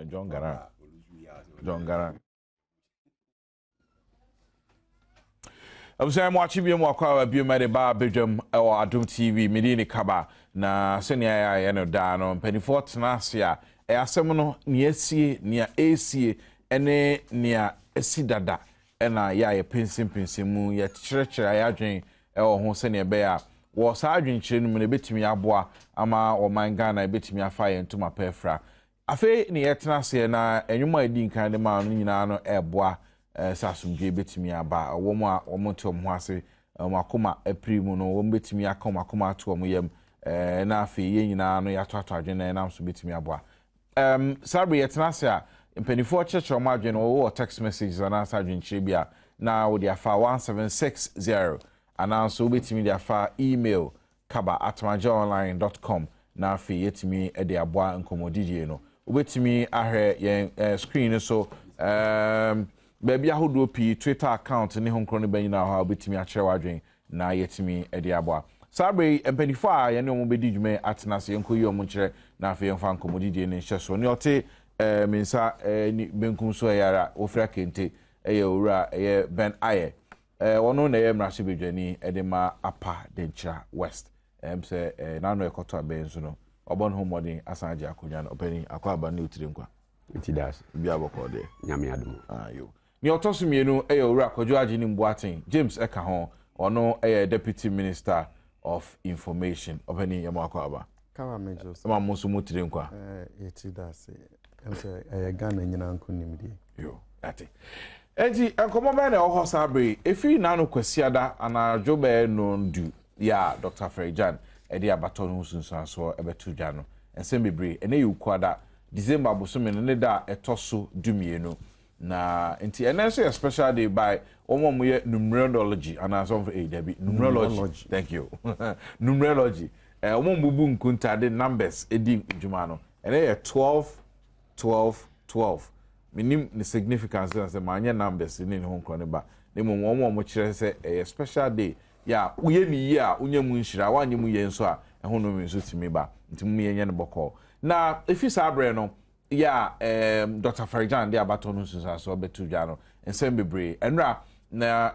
John Gara. John Gara. I'm saying watching you more quite be made by Badwam or Adum TV Medini Kaba na senior I know down penny fort nasia e asemono near C near AC ene near esidada ena ya ye pensim mu ye chirechira ya adwen e ho senior bear was adwen chire no me betimi aboa ama o man Ghana betimi afa ye ntoma pefra afi ne yetena se na enwuma edi nkan de ma no nyina no eboa sasumdwe betimi aba wo mu a wo monto mo ase makoma aprimu no wo betimi aka makoma ato mo yam na afi ye nyina no ya to adwen na nam so betimi aboa sabre yetena se a mpenifo chechero ma adwen wo text messages na adwen chire bia na wo dia fa 1760 ana so betimi dia fa email kaba@majaonline.com na afi yetimi e dia aboa nkomodidie no obetimi ahwe yen screen so baby ahodo pi Twitter account ne honkro ne banyina ha obetimi a kire wadwen na yetimi e dia aboa sabre empanifo a ye ne omo bedi dwume atenase yenkoyi omo kire na afi yenfa nkomodidie ne hyeso ne ote mensa ni benkum so yara ofra kente eye owura eye Ben Aye wono na ye mrahye bedwani e de ma apa dencha west se na no ekoto abenzo no obon homodin asanje akonya no opani akwaba ne utire nkwa Itidas bia bokode nyame adum ayo ni otosumienu eye owura Kojo Agini Mbuaten James eka ho ono eye deputy minister of information opani yamakwaba kawa mejo ma musu mutire nkwa Itidas ense Ghana nyina nkonimdie yo ati enti enkomo be na oho sabre efi nanu kwasiada ana jobe no ndu ya Dr. Frejan edi abato no sunsanso ebetu dwa no ensem bebre ene yukwada December bosome ne da etoso dumienu na enti ene so special day by omo ye numerology ana so for dabi numerology thank you numerology omo bubu nkunta de numbers edi djuma no ene ye 12 minim the significance as manye numbers ni ho nkro ne ba ne mo kire se special day ya uye ni yi a unye mu nhira wanye mu ye nso a ho no mi nso timi ba nti mu ye nye ne boko na efi sabre no ya Dr. Frejan de abato no nso so betu dwa no ensem bebre enra na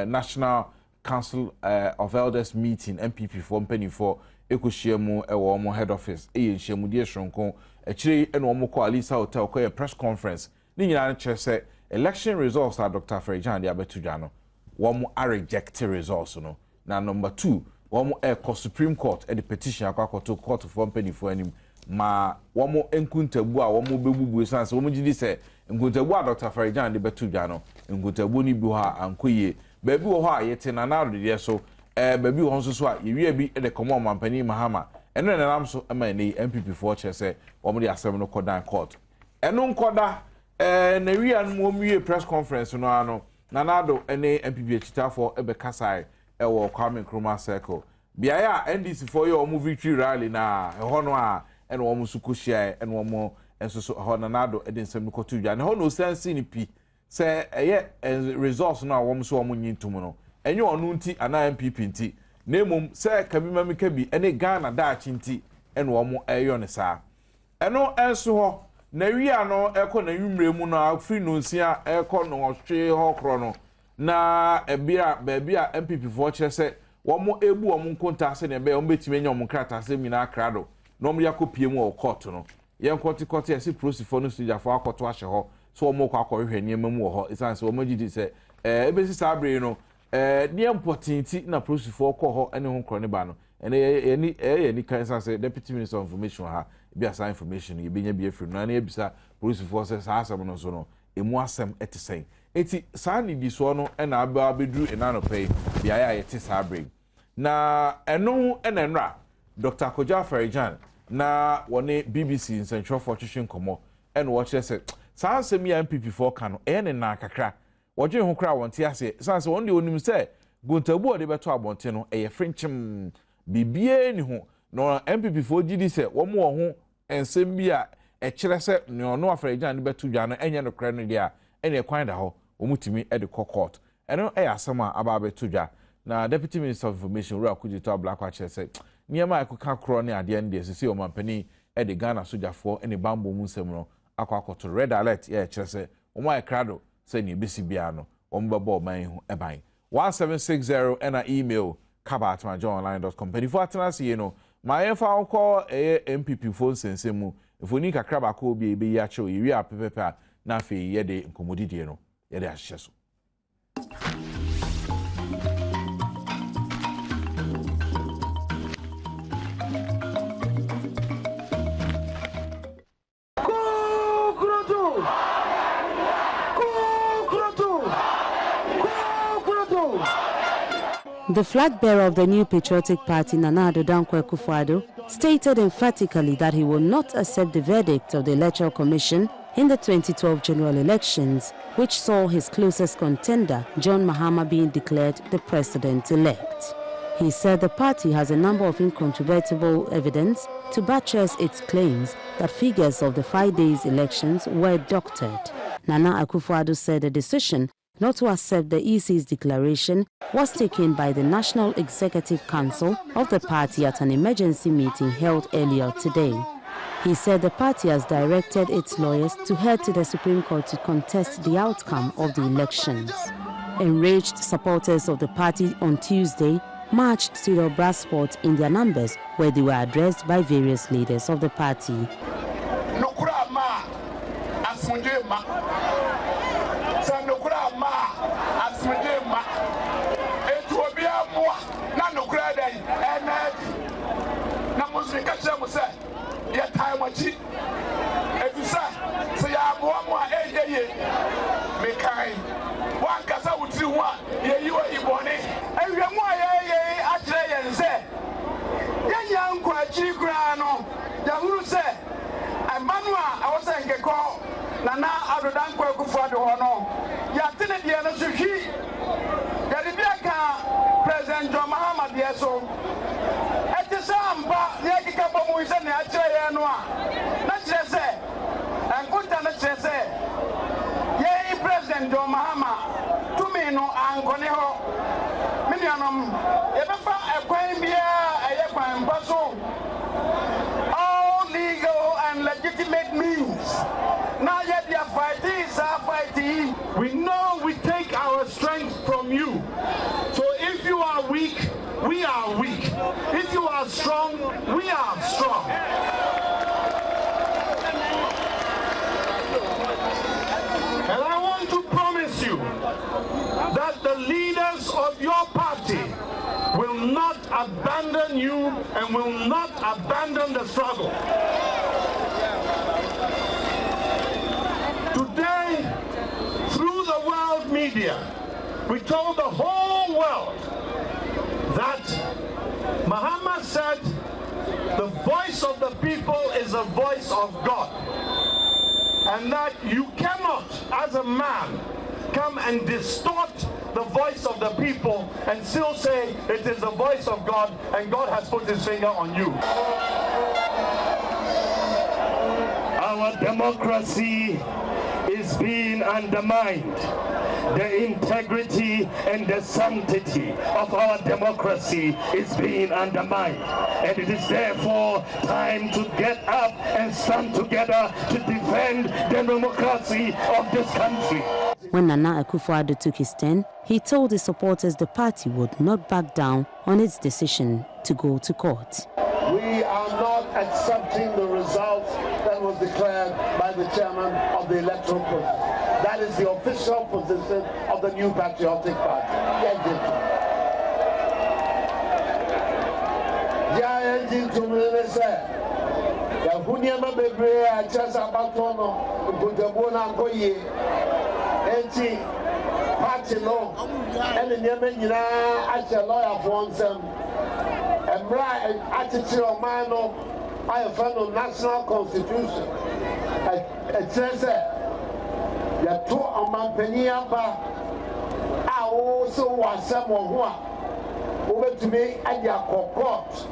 National Council of Elders meeting MPP for mpanifo ekoshiemu ewo mo head office ehyiemu die shronko ekire eno omo ko Alisa Hotel ko ye press conference ni nyina kire se election results are Dr. Frejan de abetu dwa no womo are reject results no na number 2 womo e Supreme Court e the petition akwakoto court for mpanifo anim ma womo enkuntabu a womo bebubu sanse womo gidi se enkuntabu a Dr. Frejan de betu dwa no enkuntabu ni bi ho a ankoye baabi wo ho a yete na na de so baabi wo nso so a yewie bi de komo mampani Mahama eno na nam so ma ni MPP for che se womo de asem no kodan court eno nkoda na wia no mo wie press conference no ano na nado ene MPP chitafo ebe kasai ewo Kwame Nkrumah circle biaya NDC for your victory rally na ho no a ene wo musuko hia ene wo enso so ho na nado ede nsem ko tudwa ne ho no sense ni pi se eye results no a wo so wo nyintum no enye onu nti ana MPP nti na emom se kabima meka bi ene Ghana da achinti ene wo eyo ne sa eno enso ho na wia no eko na nwumre mu no afri no nsia eko no hwe ho kro no na ebia baabia MPP for kire se womo ebu womo nkonta se ne be womo betime nya womo krata se mina krado no womo yakopie mu o court no yen kote ese prosifo no sija fo akoto ahye ho so womo kwa akohwe niam mu ho isan se womo gidi se ebesi sabre no ne important na prosifo ko ho ene ho kro ne ba no ene ni kan se deputy minister of information ha bi asa information ye benya bi afiri no na ebisa prosifo se sa asem no so no emu asem etisen eti saa ni di so no na abedru enano pay bia ya yete sabre na eno enenra Dr. Kojo Frejan na wone BBC in Central Fortune komo eno wo kire se saa asem ya MPP for ka no ne na kakra wodwe ho kra wonte ase saa se wonde onim se gontabu ode beto abonte no frenchim bibie ni ho no MPP for gidi se wo mo ho ensem bia kire se ne ono Frejan ne beto dwa no enye no kra no dia ene kwan da ho omutimi e de court eno asem a aba beto dwa na deputy minister of information Ru Akudito Ablakwa kire se niema ekoka kro ne ade ne de sisi o mampani e de Ghana sojafo ene bambo mu nsem no akwakoto red alert ye kyerɛ sɛ omo ay krado sɛ ne besi bia no ombɛbɔ man hu eban 1760 ena email kaba@majonline.com penifo atenase ye no ma yɛfa nkɔ MPP phone sense mu efoni kakra ba ko bi ebe ya kyew yiwi apepepe na afi ye de nkomodidie no ye de ahye so. The flag bearer of the new patriotic party, Nana Addo Dankwa Akufo-Addo, stated emphatically that he will not accept the verdict of the Electoral Commission in the 2012 general elections, which saw his closest contender, John Mahama, being declared the president-elect. He said the party has a number of incontrovertible evidence to buttress its claims that figures of the 5 days elections were doctored. Nana Akufo-Addo said the decision not to accept the EC's declaration was taken by the National Executive Council of the party at an emergency meeting held earlier today. He said the party has directed its lawyers to head to the Supreme Court to contest the outcome of the elections. Enraged supporters of the party on Tuesday marched to the Brasport in their numbers, where they were addressed by various leaders of the party. Nana Addo Dankwa Akufo-Addo no ya tene de no so hwi ya de bia ka President John Mahama de so etisamba ye kika bomu ise ne a kire ye no a na kire se enkunta na kire se ye President John Mahama tumi no ankone ho minianom ye befa ekwan bia eye kwan paso all legal and legitimate means. Now yet they are fighting. We know we take our strength from you. So if you are weak, we are weak. If you are strong, we are strong. And I want to promise you that the leaders of your party will not abandon you and will not abandon the struggle. Today, through the world media, we told the whole world that Mahama said the voice of the people is the voice of God, and that you cannot, as a man, come and distort the voice of the people and still say it is the voice of God and God has put his finger on you. Our democracy is being undermined. The integrity and the sanctity of our democracy is being undermined. And it is therefore time to get up and stand together to defend the democracy of this country. When Nana Akufo-Addo took his stand, he told his supporters the party would not back down on its decision to go to court. We are not accepting the results that was declared by the chairman of the Electoral process. That is the official position of the New Patriotic Party. Party no, and the Yemen actually lawyer for them. And right attitude of mine, I have found the national constitution. It says that the two of my penny I also was someone who over to me at the court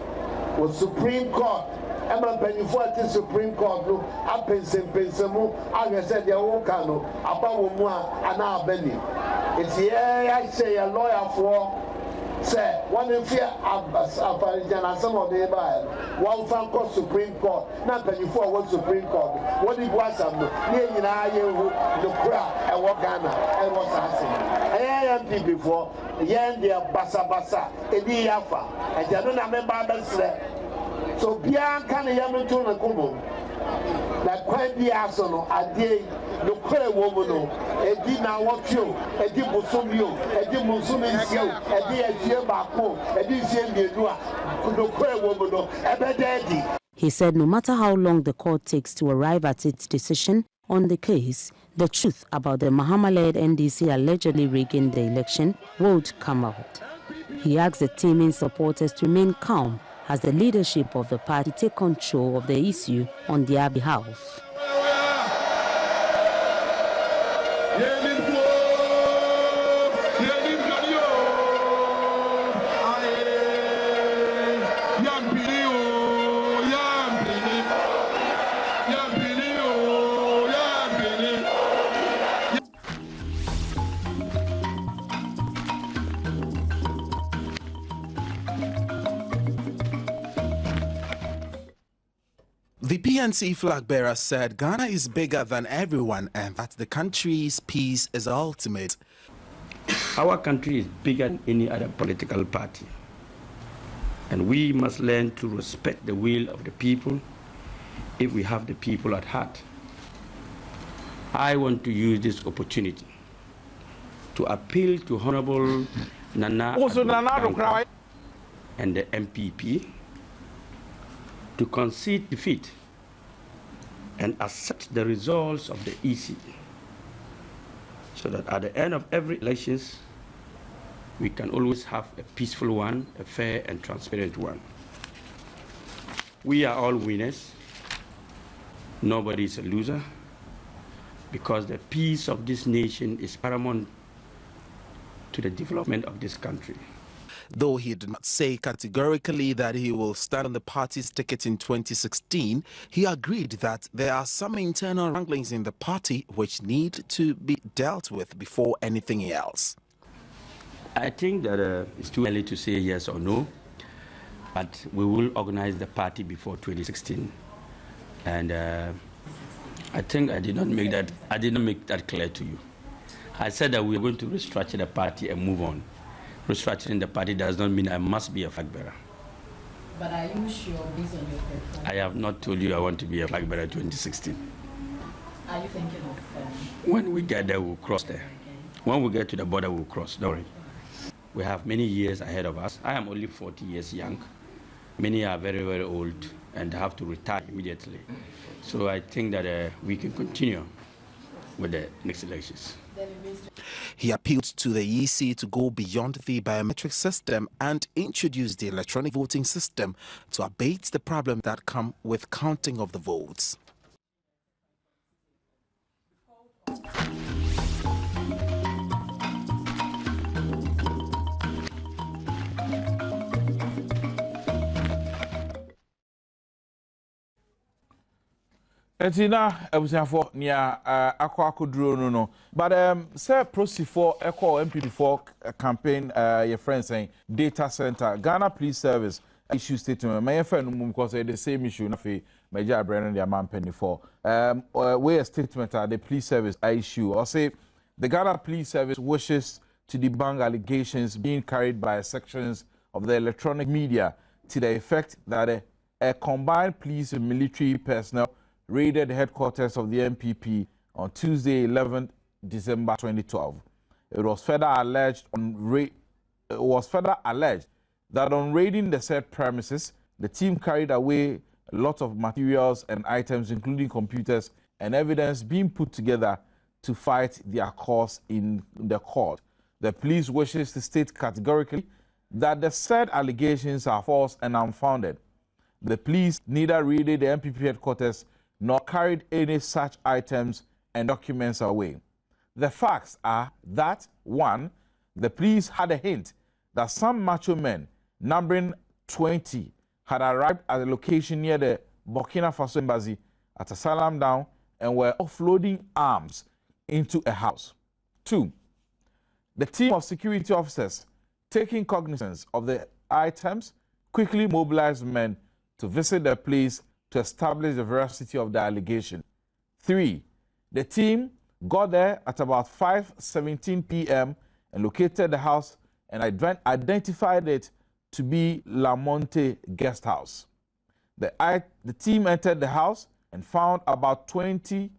was Supreme Court. I'm a penny for the Supreme Court. Look, I pensemu. I said the old cano about one and our Benny. It's here I say a lawyer for say one if you have some of the one fan called Supreme Court, not that you for what Supreme Court. What it was the crowd and what Ghana and what's happening. I am before yen their basa edi yafa and they don't remember so Bian can yamen to the kubo like quite the asono a day no cray woman edi na what you edi busumio edi musumio edi eti bako edi siem no cray woman ebededi. He said no matter how long the court takes to arrive at its decision on the case, the truth about the Mahama-led NDC allegedly rigging the election would come out. He asked the teaming supporters to remain calm as the leadership of the party take control of the issue on their behalf. The PNC flag bearer said Ghana is bigger than everyone and that the country's peace is ultimate. Our country is bigger than any other political party, and we must learn to respect the will of the people if we have the people at heart. I want to use this opportunity to appeal to Honorable Nana and the MPP to concede defeat and accept the results of the EC, so that at the end of every elections, we can always have a peaceful one, a fair and transparent one. We are all winners. Nobody is a loser, because the peace of this nation is paramount to the development of this country. Though he did not say categorically that he will stand on the party's ticket in 2016, he agreed that there are some internal wranglings in the party which need to be dealt with before anything else. I think that it's too early to say yes or no, but we will organize the party before 2016. And I think I did not make that clear to you. I said that we are going to restructure the party and move on. Restructuring the party does not mean I must be a flag bearer. But are you sure based on your performance? I have not told you I want to be a flag bearer 2016. Are you thinking of... When we get there, we'll cross there. Okay. When we get to the border, we'll cross. Don't worry. We have many years ahead of us. I am only 40 years young. Many are very, very old and have to retire immediately. So I think that we can continue with the next elections. He appealed to the EC to go beyond the biometric system and introduce the electronic voting system to abate the problem that come with counting of the votes. Etina ebusiafo nia akwaduro no but say proceed for echo MP4 campaign your friend saying data center Ghana Police Service issue statement my friend no because the same issue na fe Major Brennan the man penny for where statement the police service issue or say the Ghana Police Service wishes to debunk allegations being carried by sections of the electronic media to the effect that a combined police and military personnel raided the headquarters of the MPP on Tuesday, 11th December 2012. It was further alleged that on raiding the said premises, the team carried away a lot of materials and items, including computers and evidence being put together to fight their cause in the court. The police wishes to state categorically that the said allegations are false and unfounded. The police neither raided the MPP headquarters nor carried any such items and documents away. The facts are that, 1, the police had a hint that some macho men, numbering 20, had arrived at a location near the Burkina Faso embassy at a salam down and were offloading arms into a house. 2, the team of security officers taking cognizance of the items, quickly mobilized men to visit the place to establish the veracity of the allegation. 3. The team got there at about 5:17 p.m. and located the house and identified it to be La Monte Guest House. The team entered the house and found about 30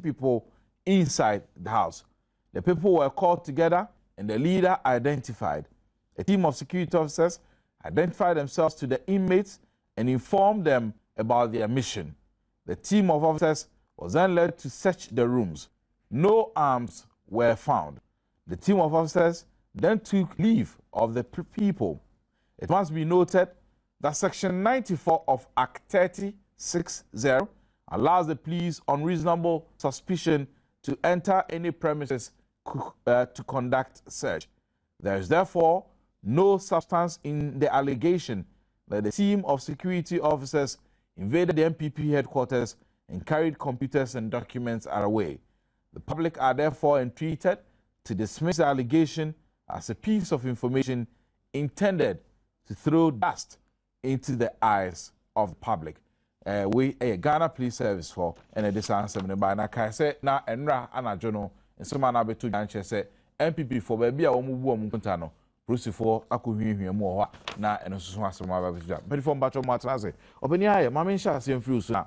people inside the house. The people were called together and the leader identified. A team of security officers identified themselves to the inmates and informed them about their mission. The team of officers was then led to search the rooms. No arms were found. The team of officers then took leave of the people. It must be noted that Section 94 of Act 3060 allows the police on reasonable suspicion to enter any premises to conduct search. There is therefore no substance in the allegation that the team of security officers invaded the MPP headquarters and carried computers and documents away. The public are therefore entreated to dismiss the allegation as a piece of information intended to throw dust into the eyes of the public. We a Ghana Police Service for and this answer by na kai say na enra anajo no nsoma na beto janche say MPP for baby a omubu omunkunta no Rusifo akuhwehwe mu ho na eno soso asema ba beto but from bacho matana say obani aye mama nsha asem free so na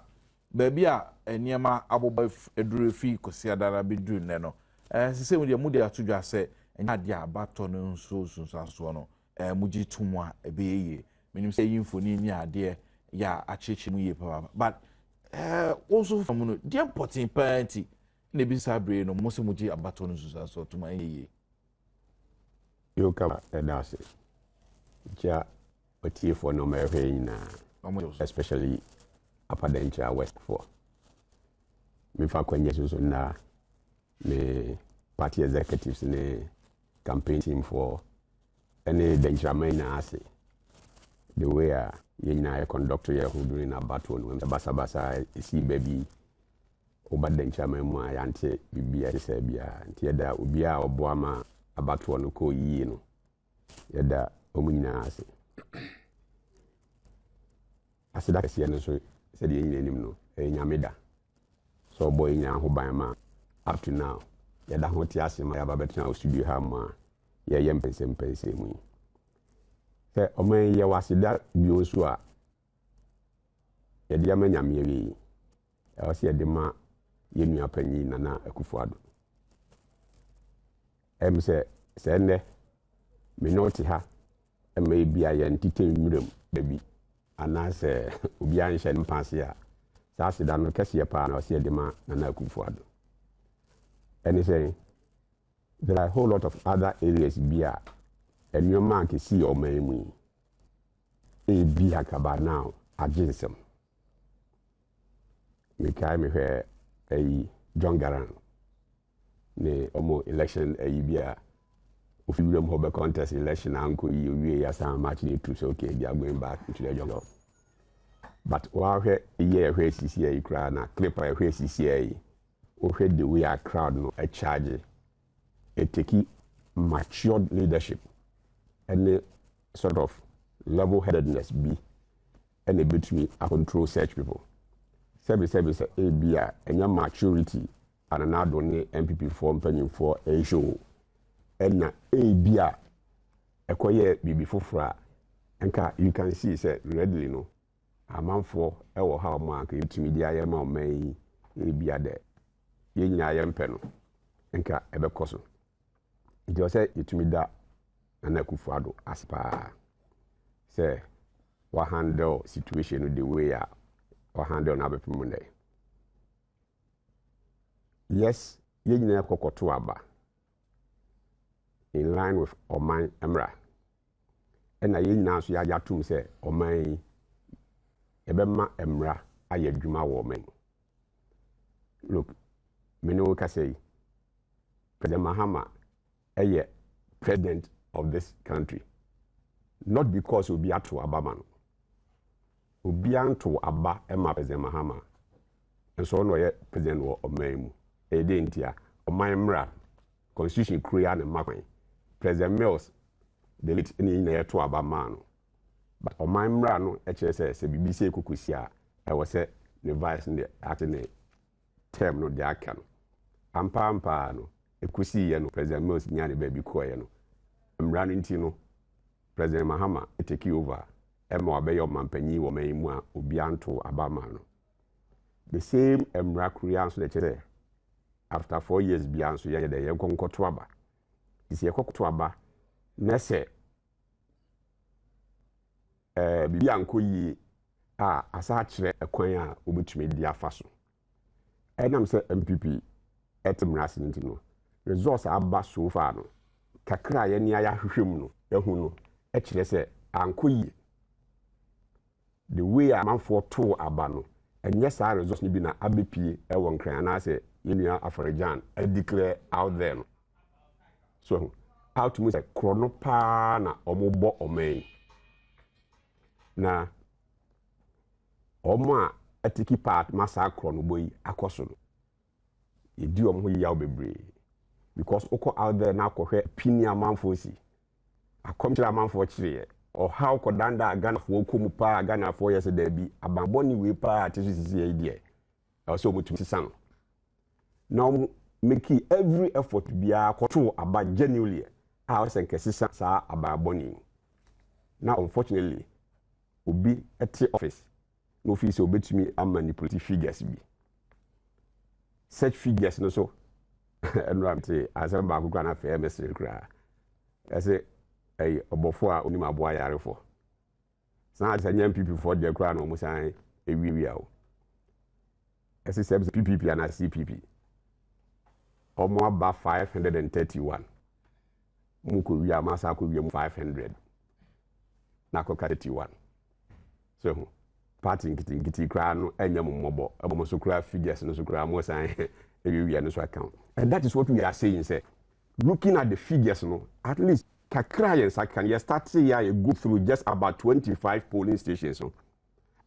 baby a eniema aboba eduru fi kosiadara beduru ne no sise mu de atodwa say enya de abato no nso so no muji tumwa ebeye menim say yimfoni ni ade ya achechi mu ye papa but also from no the important party na bi sabre no mo se muji abato no nso so tuma ye you come edase ja otiefo no mehwe ina especially upper dencha west for me fa kwenye so na me party executives ne campaign team for any danger na ase the way yina conduct ye who during a battle no basa isi baby obadencha mu ayante bibia se bia ntia da obi a oboama abatwo no ko yi no yeda omunyina ase asida kese no so se de nyina nim no nyameda so boy nya ho ban ma up to now yeda ho ti ase ma ya babetena studio ha ma ye mpense mu se omen ye wasida bi osu a yede ya manyame wi e o se yede ma ye nua panyi Nana Akufo-Addo se ne me noti ha e ma bia ye ntite nwurem dabi ana se obi an hye mpase a sa asida no kese pa na o se yede ma Nana Akufo-Addo and say there are a whole lot of other areas bia and your man can see your memu e bia kaba now aginsem me kai me hwe ai John Garan ne omo election ai bia if you dem hobe contest election anko yi owie ya sam match ni to so okay they are going back into the jungle but wa hwe ye hwe sisi ai kra na clipper hwe sisi ai o hwe the way a crowd no a charge a take matured leadership and sort of level-headedness be and a between a control such people. Service a beer and your maturity and another MPP form penny for a show and a beer a quiet be before fra and you can see say readily no a man for our how mark into media may be a day. Yen I am penno and ka ebe koso. It was said to me that Nana Akufo-Addo aspa say what handle situation the way or handle na bepo munde. Yes, yen na kokoto aba in line with Oman Emra. And yen na so ya tum say Oman ebema Emra ayedwuma wo men. Look, Mino can say President Mahama a president of this country. Not because we be at to Abaman. We be to Abba Emma President Mahama. And so no president of Maimu. A daintia or my mra constitution Korean and Makwan. President Mills the late in the to Abamano. But on my mrano, HSS, BBC Kukusia, I was the vice in the acting term no the can. Ampa no, Ekusi no President Mills nyani baby koyano. I'm running Tino, President Mahama, take over. Emma Obeyo Mampenyi wo meimu obianto Abamano. The same Emra Kurianso de after 4 years bianso ye de ye konkoto aba. Isi ye kokoto aba na se bibi anko yi asa kire ekwan a obetumi di afa so. Enam se MPP etemrase ntino. Resource aba so far no. Kakra ye ni aya hwehwem no, ehu no, e kire se anko yi. The way a man for two abano, and yes, I resource ni bina ABP one cran I say Inia Afrajan I declare out there. So how to move a chronopa na omobo omei. Na oma etiki part masa chronoboy akoso. You do yaw bebre. Because oko out there na kohwe pinia man for si. A come to a man for chire. Or how Kodanda Ghana for Kumupa Ghana 4 years a day be abandoned we pa to see idea. Also to son. Now make every effort to be a control about genuinely house and consistent about bonning. Now unfortunately will be at the office. No fees obey to me and manipulative figures be. Such figures no so and Ramsey as I'm back gonna fair message cry. I say obofo oni maboa yare fo san asa nyam people for the crown no musan ewiwi awo SSM PPP and CPP omo aba 531 muko wi amasa ko wi 500 na ko 31 so party ngiti crown no enyam mmobo ebomo so kra figures no so kra mo san ewiwi no so account, and that is what we are saying, say looking at the figures no at least Kakrayens I can start say I go through just about 25 polling stations. So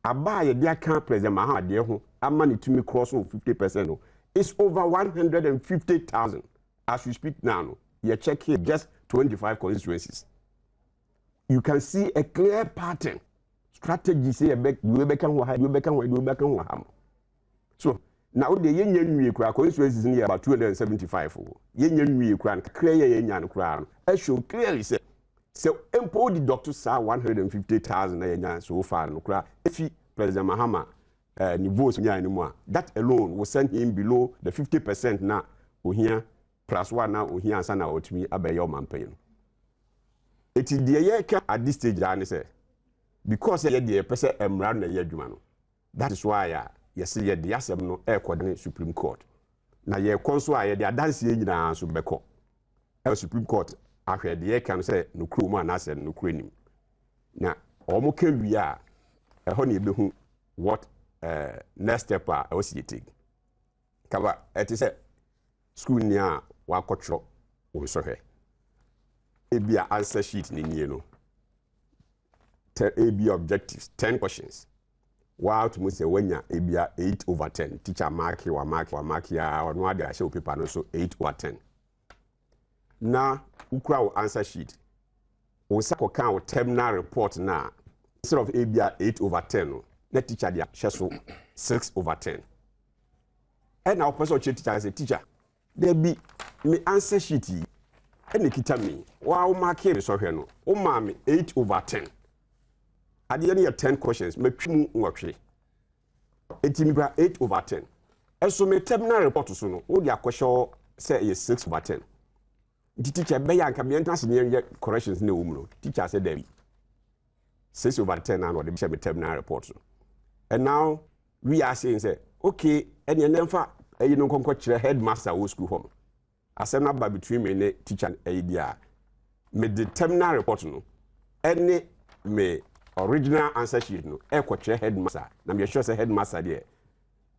Abaya dear can't President Mahama dear who money to me cross 50%. It's over 150,000 as we speak now. No. You check here just 25 constituencies. You can see a clear pattern. Strategy say you become. So now the yen constituencies in here about 275. Yen crown. I show clearly say so empo the doctor saw 150,000 so far no cry. If he President Mahama ni votes anymore, that alone will send him below the 50% now here plus one now here sana otumi abeyo campaign. It is the year at this stage and say because the person emra na yadwuma no. That is why yes the asem no e coordinate Supreme Court. Na ye konso aye the dance nyina so beko. Supreme Court ahwe de can say no kro mu anase no kro nim na omo ka wi a ho na ebehu what next step a o si take kaba it is school ni a wa kotro o so hwe ebia answer sheet ni nie no AB objectives 10 questions wow to say wanya ebia 8/10 teacher mark ya ono ade a show paper no so 8/10 na ukra answer sheet o sako kan o terminal report na instead of ABA 8/10 no na teacher dia hye so 6/10 and now person teacher say teacher there be me answer sheet yi and kita me wa o mark here so hwe no o ma me 8/10 ade ne 10 questions me twimu nwotwe etimi bra 8/10 eso me terminal report so no o dia kwehye say 6/10 the teacher be yanka me entrance near corrections na umro teacher said there 6/10 and what the terminal report. And now we are saying say okay and you never you know come kire headmaster wo school home asem na ba between me and teacher and idea me the terminal report no any me original answer sheet no e ko kire headmaster na me sure say headmaster there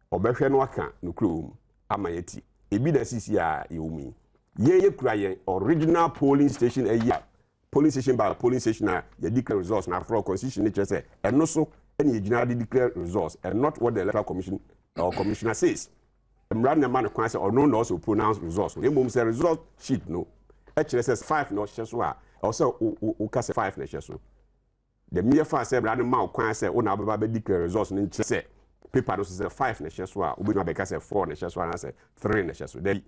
obehwe no aka no krom amayeti ebi da sisi a yewumi ye kura ye original polling station a year polling station by polling station na ye declare results na for constitution nature say and no so any generally declare results and not what the electoral commission or commissioner says. Run the man can say or no also pronounce results. We mum say result sheet no actually says 5 no sheswa also ukase 5 na sheso the mere fa say brand ma kwan say una baba be declare results no nche say paper no say 5 na sheso obi no be ka say 4 na sheso na say 3 na sheso there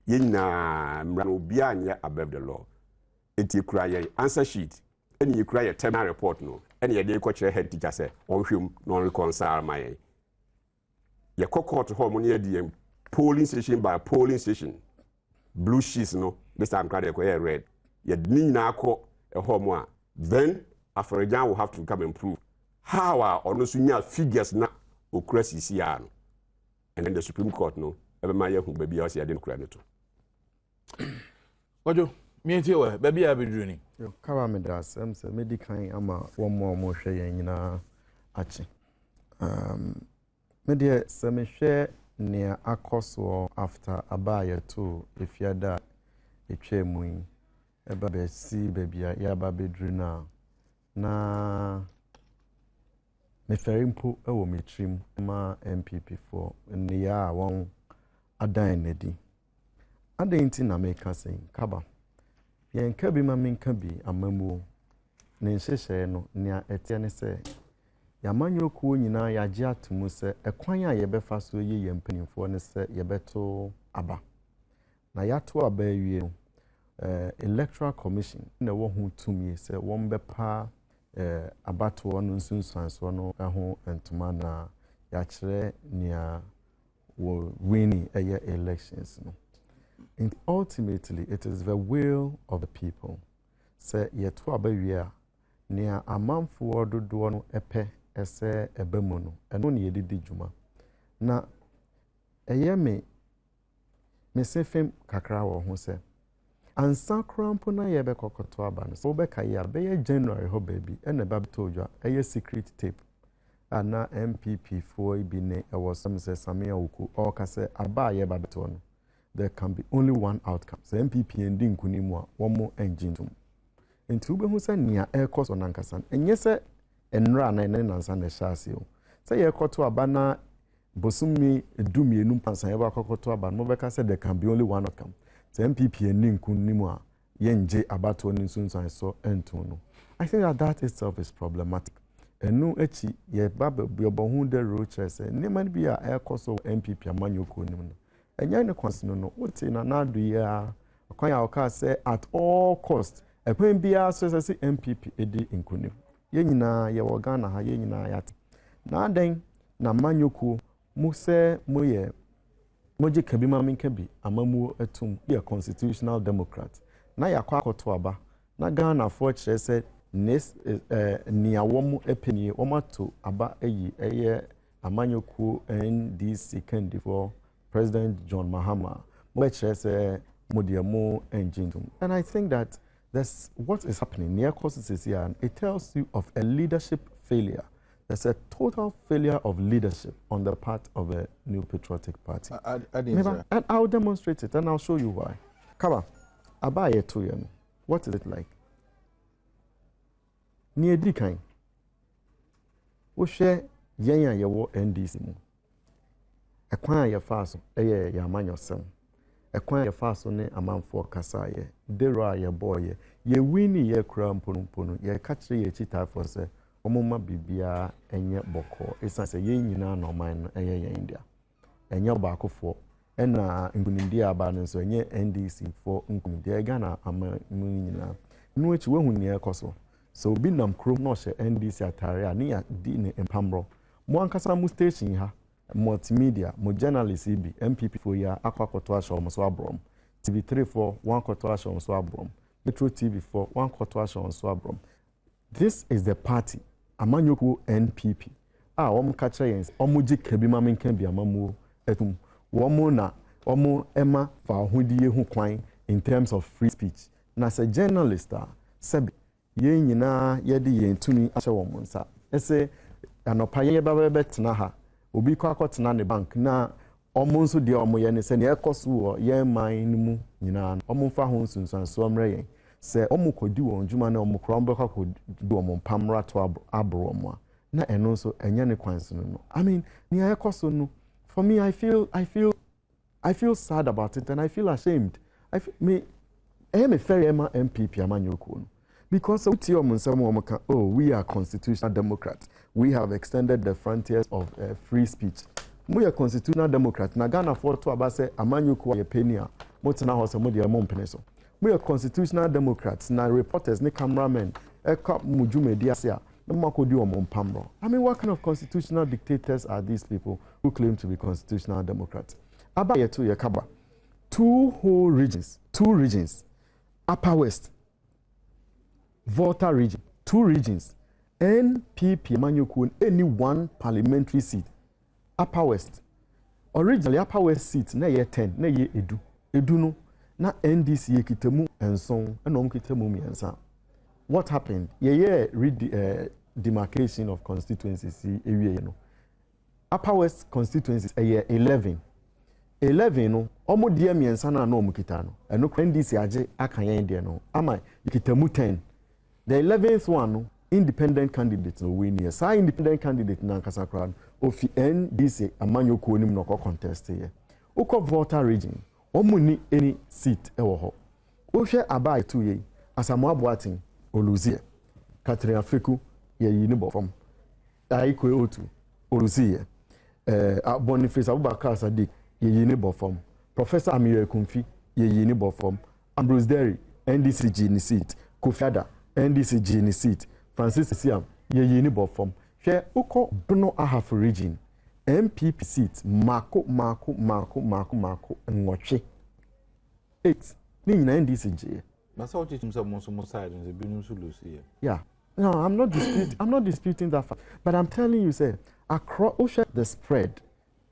yina mrano obi anya above the law enti kura ye answer sheet eni ye kura ye terminal report no eni ye dey ko kire head teacher say on hwem no reconcile my ye court home no ye di polling station by polling station blue sheets no this time crowd ko red ye ni na akọ home a then Afrojan will have to come and prove how ono sunya figures na okura CCR no and then the Supreme Court no ebe ma ye hu baby house ye dey kura no to Ojo mienti we baby abedru ni yo kawa me da asem se medican ama wo mo hwe yen nyina achi me de se me hwe ne akoso after abaya to efiada etwemu yi eba be si baby ya ba bedru na me ferimpo ewo me trim ma MPP for ne ya won adan nedi adan na me ka sen kaba yen ka bi ma men ka bi amamu ne nhyehyɛ no nea ɛte ne sɛ yamanyokuo nyina yagye atomu sɛ ɛkwan a yɛbɛfa so yɛ yɛn mpanimfoɔ ne sɛ yɛbɛto aba na yato aba awie no Electoral Commission na wo ho tumi sɛ wɔn bɛpa abatoɔ no nsunsuansoɔ no ho ntoma na yɛakyerɛ nea wo winning ɛyɛ elections no. And ultimately, it is the will of the people. Say yetu abawiya nea amanfo dodoɔ no ɛpɛ ɛsɛ ɛbɛmu no ɛno ne yɛdidi dwuma na ɛyɛ me sefem kakra wɔ ho sɛ ansa krampo na yɛbɛkɔkɔtɔ aba no so wobɛka yɛ bɛyɛ January hɔ baabi ɛna ɛba bɛtɔ dwa ɛyɛ secret tape ana MPP foɔ bi ne ɛwɔ sɛm sɛ Samia Oku ɔka sɛ aba a yɛba bɛtɔ no there can be only one outcome. So MPP and Dinkunimu, one more engine. And two who say near air cost on Nankasan. And yes, sir, and run and then answer the chassis. Say a court to a banner, Bosumi, do me a numpas and ever cocoa to a ban. Mobeka said there can be only one outcome. So MPP and Dinkunimu, Yen J Abato and Suns I saw Antono. I think that itself is problematic. And no echi, ye babe, be a bohunde roaches, and there might be a air cost of MPP a manual. And yana kwansino no wote na nadu ya akwan ya oka say at all cost ekwen bia so say MPP edi nkunim ye nyina ye wo Ghana ha ye nyina yat na adan na manyoku mu se moye moje kabima minkabi amamu etum ye constitutional democrat na yakwa akoto aba na Ghana for kire say nes nia womu epenie womato aba eyi eye amanyoku NDC candidate President John Mahama, which is a Modiamo engine. And I think that that's what is happening near causes here, and it tells you of a leadership failure. There's a total failure of leadership on the part of a new patriotic party. And I'll demonstrate it, and I'll show you why. Kaba, Abaye Tuyen, what is it like? Near Dikain, we share Yenya Yawo NDC. Ekwan ya faso eye ya amanyosem ekwan ya faso ne amanfo kasa ye dero ye boy ye wini ye kura mpono ye kachire ye chita for se omoma bibia enye boko isa se ye nyina no man no eye ye India enye baakofo ena nkunindi aba no so enye NDC for nkunindi Ghana ama nyina no echi wehu ne ekoso so bi nam krom no hye NDC atare a ne ya di ne empamro mo ankasa mu station ha multimedia, mo journalists be MPP for ya akwakoto asho so abrom TV3 for one koto asho so abrom Metro TV for one koto asho so abrom. This is the party amanyoku NPP omo kacha yens omo ji kabima menkan bi amamu etum womo na omo ema fa hodie hu kwan in terms of free speech na as a journalist sebe ye nyina ye de yen tumi ahye wo monsa ese anopa ye baba betena ha obi kwa akotena ne bank na omo nso de omo ye ne se ne ekoso wo ye man mu nyina omo fa ho nsunsan so omre yen se omo kodi wo ndwuma na omo krombe kwa kodi omo mpamra to abro omo na eno nso enye ne kwanso no I mean ne ekoso no for me I feel sad about it and I feel ashamed am a fair MPP amanyoko. Because oh, we are constitutional Democrats. We have extended the frontiers of free speech. We are constitutional Democrats. Na Ghana for to abase amanyoko ye penia. Motena house modi amon peneso. We are constitutional Democrats. Na reporters, ne cameramen, eka mujume diasia. I mean, what kind of constitutional dictators are these people who claim to be constitutional Democrats? Abayetu Yakaba. Two regions, Upper West, Volta region, 2 regions, NPP Manyokun, any one parliamentary seat. Upper West. Originally, Upper West seat, na ye 10, na ye edu. Edu no, na NDC ye kitemu enson, enom kitemu miensa. What happened? Ye demarcation of constituencies. Upper West constituencies, 11. 11 no omo dia miensa na no mukita no eno NDC age akanya dia no ama ikitamu 10. The 11th one no independent candidate no win here. Sa independent candidate na nkasa kra ofi NDC amanyoko onim no contest here. Uko Volta region omo ni any seat ewo ho. Wo hwe abai to ye Asamoah Boatin Oluzie Catherine Afeku ye yi ni bofom Aiko Otu Oluzie Boniface Abubakar Sadiq ye yi ni bofom Professor Amir Kumfi ye yi ni bofom Ambrose Derry NDC ni seat Kofi Ada NDC ni seat Francis Siam ye yi ni bofom hwe uko Bono Ahafo region MPP seat mako nwotwe 8 ni nyina NDC je. Yeah, no, I'm not disputing that fact, but I'm telling you, say across the spread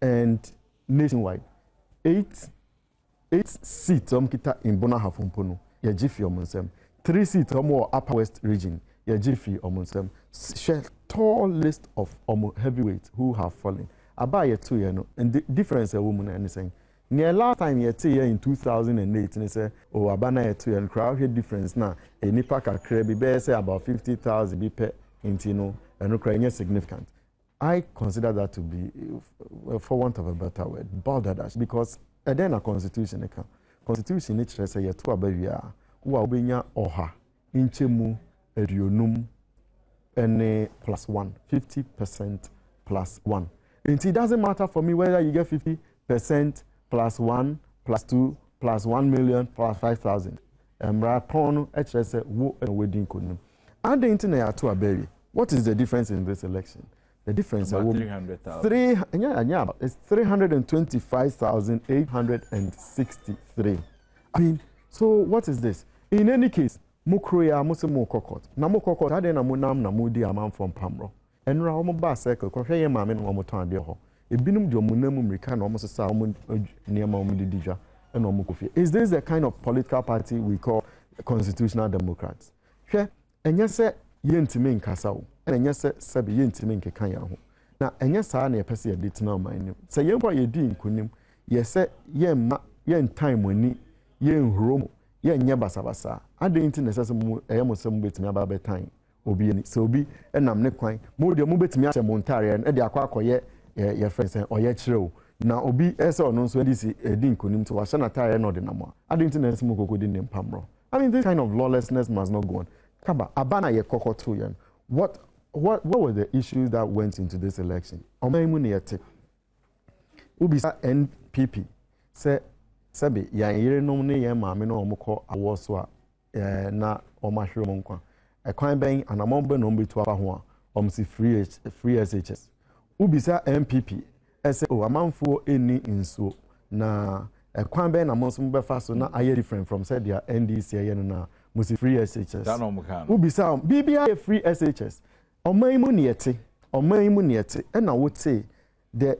and nationwide, 8 seats kita in Bona Hafumpono, ya jifi omonsem. 3 seats more Upper West region, ya jifi omonsem. Share tall list of heavyweights who have fallen. Abaye too, you know, and the difference a woman anything. Near last time you here in 2008, and say, oh, Abana yetu and crowd here difference now. A nipa kakre be say about 50,000 be per intino and Ukrainian significant. I consider that to be, for want of a better word, balderdash, because then a constitution nature say yetu abawia uwa ubenya oha inchemu edionum ene +1 50% +1. And it doesn't matter for me whether you get 50% +1 +2 +1 million +5,000. Rapon HSA wo wedding kunum. And the internet to a berry. What is the difference in this election? The difference is 300,000. It's 325,863. I mean, so what is this? In any case, Mukroya Musimo Kokot. Namo Kokot had na munam na mudi amount from Pamro. And Ramo Bar Circle, Korea Mamin one more time, dear ho. Ebinum do munemu American almost sa near Mamudija and Omukofi. Is this the kind of political party we call constitutional Democrats? Here, and yes, yentimin Kasau, and yes, Sabi yentimin Kekanya. Now, and yes, I near Pessi a bit now, my name. Say, yen boy, ye dean kunim, yes, yen time when yen Rome, yen Yabasabasa. I didn't necessarily I am some bit me about time. Obi so be and I'm not quite more the mobile to me as a Montarian and the aqua your friends or yet true. Now Obi so no so this didn't couldn't to was an attire no the number. I didn't know smoke good in Pamro. I mean this kind of lawlessness must not go on. Kaba abana ye koko tuyen. What were the issues that went into this election? Omaimuniate Ubisa NPP say Sabi ya yere no ne ye maame no omko awoso a na omahwe monkwa. A crime bang and a momber no be to our home, free SHS. Ubisa MPP, SO, a man for any in so. Na a crime bang amongst Mubafas, na aye different from said their NDC na musi free SHS. Ubisa, BBI free SHS. O maimuniete, and I would say that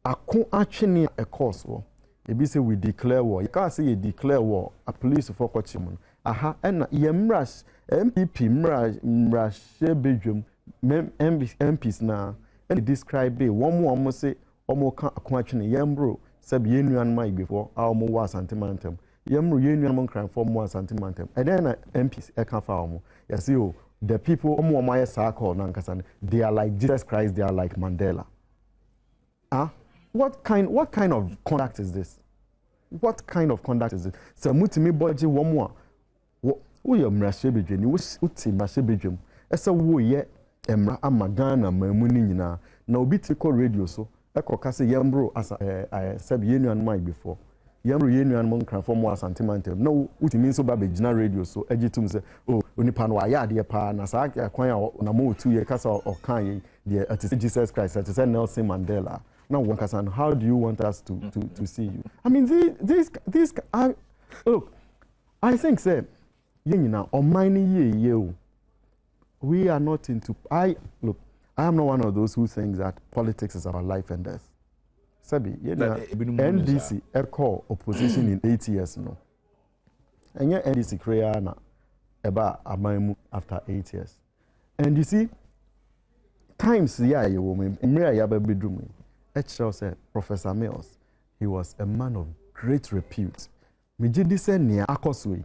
a con actually a cause war. If say we declare war, you can't say you declare war, a police for coaching. Aha, and yemrush. MPP mrash bedroom MPs na and describe it one more almost say almost question yambro sub union my before our more sentimentum yamro union crime for more sentimentum and then MPs ekafa you see the people more my circle nankasan they are like Jesus Christ, they are like Mandela. What kind of conduct is this? what kind of conduct is it? So mutimi boji one more. Wo ye mrashe bedwe ni wo uti mrashe bedwem. Ese wo ye emra amagana mamu ni nyina na obi ti ko radio so ekoka se yembro as I said yenuan mai before. Yembro yenuan mon kan form was antimantem. No utimi so ba begina radio so egitum se oh onipa no aya de pa na sa kwan na mo 2 years kasa o kan ye the Jesus Christ it is Nelson Mandela. Now one person, how do you want us to see you? I mean these look, I think say yena on mine ye we are not into I am not one of those who think that politics is about life and death. Sabi NDC echo opposition in 8 years no. And yet NDC create na eba amaimu after 8 years. And you see times yeah you woman mre ya ba bedrum. Electoral said Professor Mills, he was a man of great repute. Mijidi said near Akosui.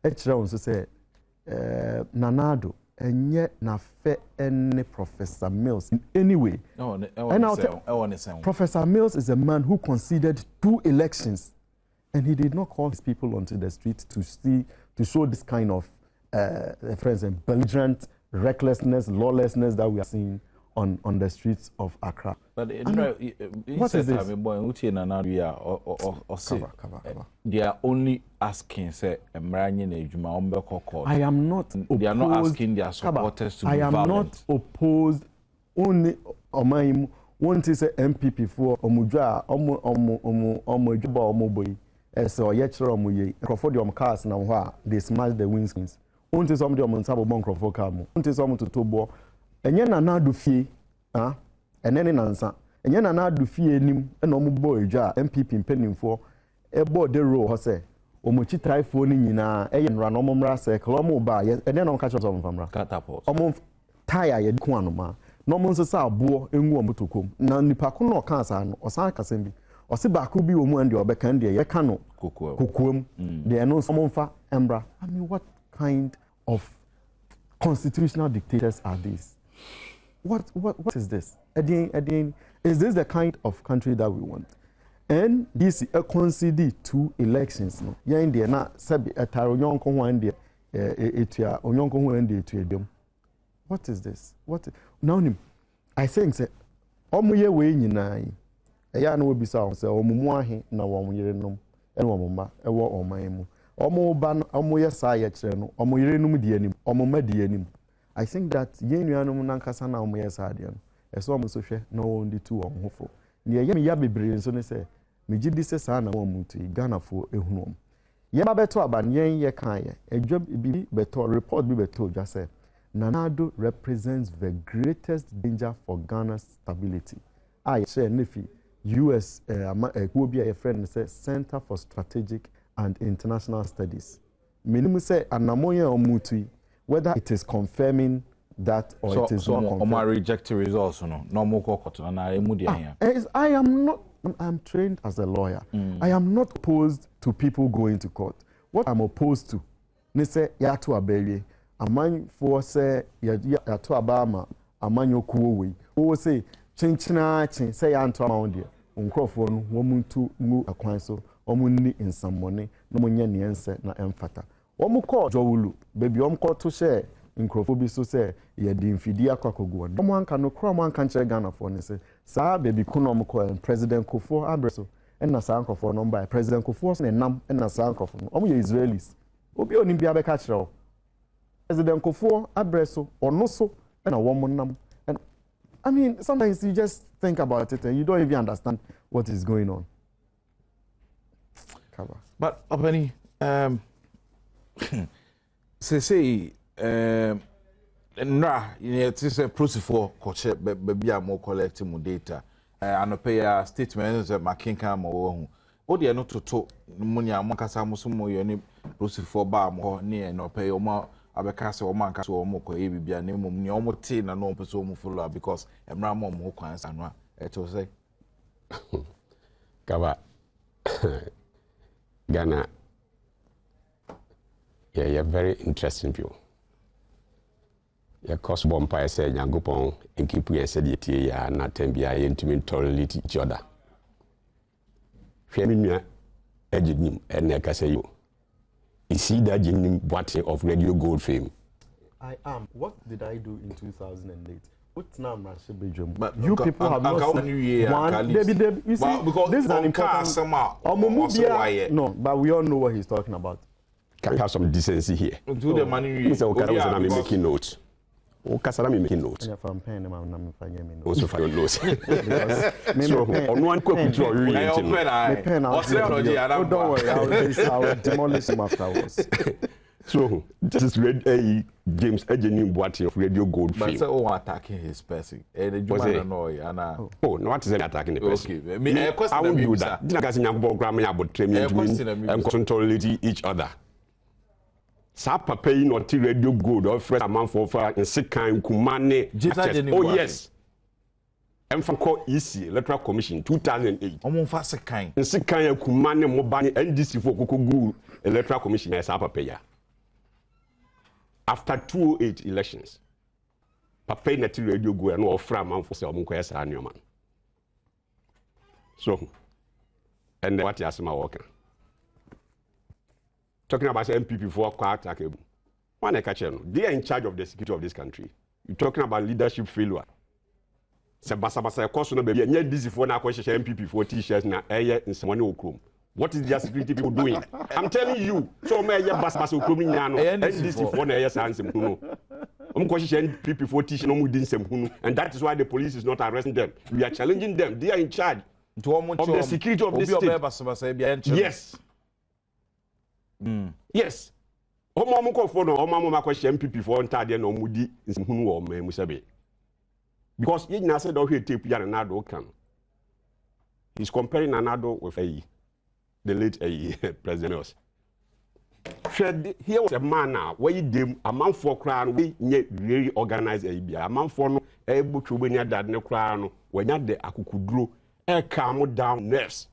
Electoral also said Nanado and yet na fe any Professor Mills in any way. Professor Mills is a man who conceded 2 elections, and he did not call his people onto the street to show this kind of belligerent recklessness, lawlessness that we are seeing on the streets of Accra. But what is this? They are only asking, say, I am not opposed. They are not asking their supporters to be violent. I am not opposed. Only Omaim want to say MPP for Omujua, Omujuba, Omoboy, so Yetro Omuye, Crofodium cars now, they smash the windscreens. Want to somebody on Sabo Moncroft Camo, want to someone to Tobo. Enye na na do fie enene nansa enye na na do fie nim na omo boy dwa MPP mpanimfo e board row ho se omochi traifo ni nyina eye nra no omo mra circle omo ba ene na onka cho mfamra catapult omo tire ye ko anoma no omo nso sa abo enwu omo tokom na nipa ko no ka asa no osan kasem bi ose ba ko bi omo ande obeka nde ye ka no kokuom de eno omo mfa embra. I mean, what kind of constitutional dictators are these? What is this? Again, is this the kind of country that we want? And this concede 2 elections. No, ya India na sabi etaro nyonko ho ande etua onyonko ho ande etuedom. What is this? Now I think say omuye we nyina yi eya na obi sa say omumu ahe na wo yerenom ene wo mma ewo oman mu omu ba omuye sa ye kire no omu yerenum di anim omu ma di anim. I think that yenuanum nankasa na omu ye sa de no eso omu so hwe na wo ndi tu omu hofo ne ye me ya bebre nso ne say me gidi se sa na wo mu tu Ghana fo ehunu om ye ba beto aban yen ye kan ye edwa bi beto report bi beto dwa say Nanado represents the greatest danger for Ghana's stability. I share nefi US will be a friend say Center for Strategic and International Studies. Minimum say anamoya omutui whether it is confirming that or so, it is not confirming. So reject the results no more kokoto na emudi here. I am not. I'm trained as a lawyer. I am not opposed to people going to court. What I'm opposed to, ne say ya to abeli. Aman for say ya to abama aman yokuo we. O say chinchina chin say ya to amount there. Unkrofo no womuntu ngu akwan so omunni insammone no munye ne ense na emfata. Omukọ jowulu baby omkọ to share nkrofo bi so say ye di mfidi akwakogu on. Omo anka no kro omo anka nche Ghana for ne say saa baby kuno omkọ President Kofo Abreso na saa nkrofo no by President Kofo so nam na saa nkrofo no omo ye Israelis. Obi oni bia be ka kire President Kofo Abreso ono so na womo nam. And I mean, sometimes you just think about it and you don't even understand what is going on. But Openi, say nra it is a process for coach be more collecting more data and pay a statement that makinka mo o de no toto money amakasa mo so mo yoni process for ba mo ne no pay o ma abeka se o manka so o mo ko ebibia na mum ne o mo te na no pese o mo follow because emra mo mo kwan sa no e to say Kaba Ghana, yeah, very interesting view. Yeah, cause bomb pie said Yangopon and keep we said it ya not 10 be intimate tolerate each other. Femina Ejinim and Nekasayo. Is he that Jimmy Boateng of Radio Gold fame? I am. What did I do in 2008? What's now my bedroom? But you people have not seen one. Debbie, you see, because this is an important. No, but we all know what he's talking about. Can we have some decency here? Do the money. I'm making notes. Oh, Kasarami making notes. If I'm paying them, I'm finding also for your notes. So, on one quick picture, you don't worry, I'll demolish him afterwards. So, this is James Ejenim Boateng of Radio Gold fame. But oh, attacking his person. Oh, no, what is attacking the person? Okay, I won't do that. Didn't I say I'm about training and controlling each other? Sa papa yi no ti Radio Gold or fresh man for in sikan kumane. Oh yes. Emfa ko EC Electoral Commission 2008. Omo fa sikan. In sikan kumane mo ba ni NDC for Kokogu Electoral Commission ya sa papa ya. After 2008 elections. Papa yi na ti Radio Gold no ofra man for say omo ko ya sa anoma. So and what you asema working. Talking about MPP for attack. One they are in charge of the security of this country. You're talking about leadership failure. Sebasa cost no baby. And this for now question MPP for t-shirts na in some money. What is their security people doing? I'm telling you. So me basa okrom nyano. And this for na ansem no. Question MPP for t-shirt no mudin sem and that is why the police is not arresting them. We are challenging them. They are in charge of the security of this state. Yes. Yes. Omo ko for no omo ma question MPP for ntade na omudi nsehunu wo ma musebe. Because ye nyina said do tape ya na do kan. He's comparing Nanado with the late President. Here was a man now where you dem a man for crown we really organize a man for no able to win that no crown when you the akukudro calm down nurse.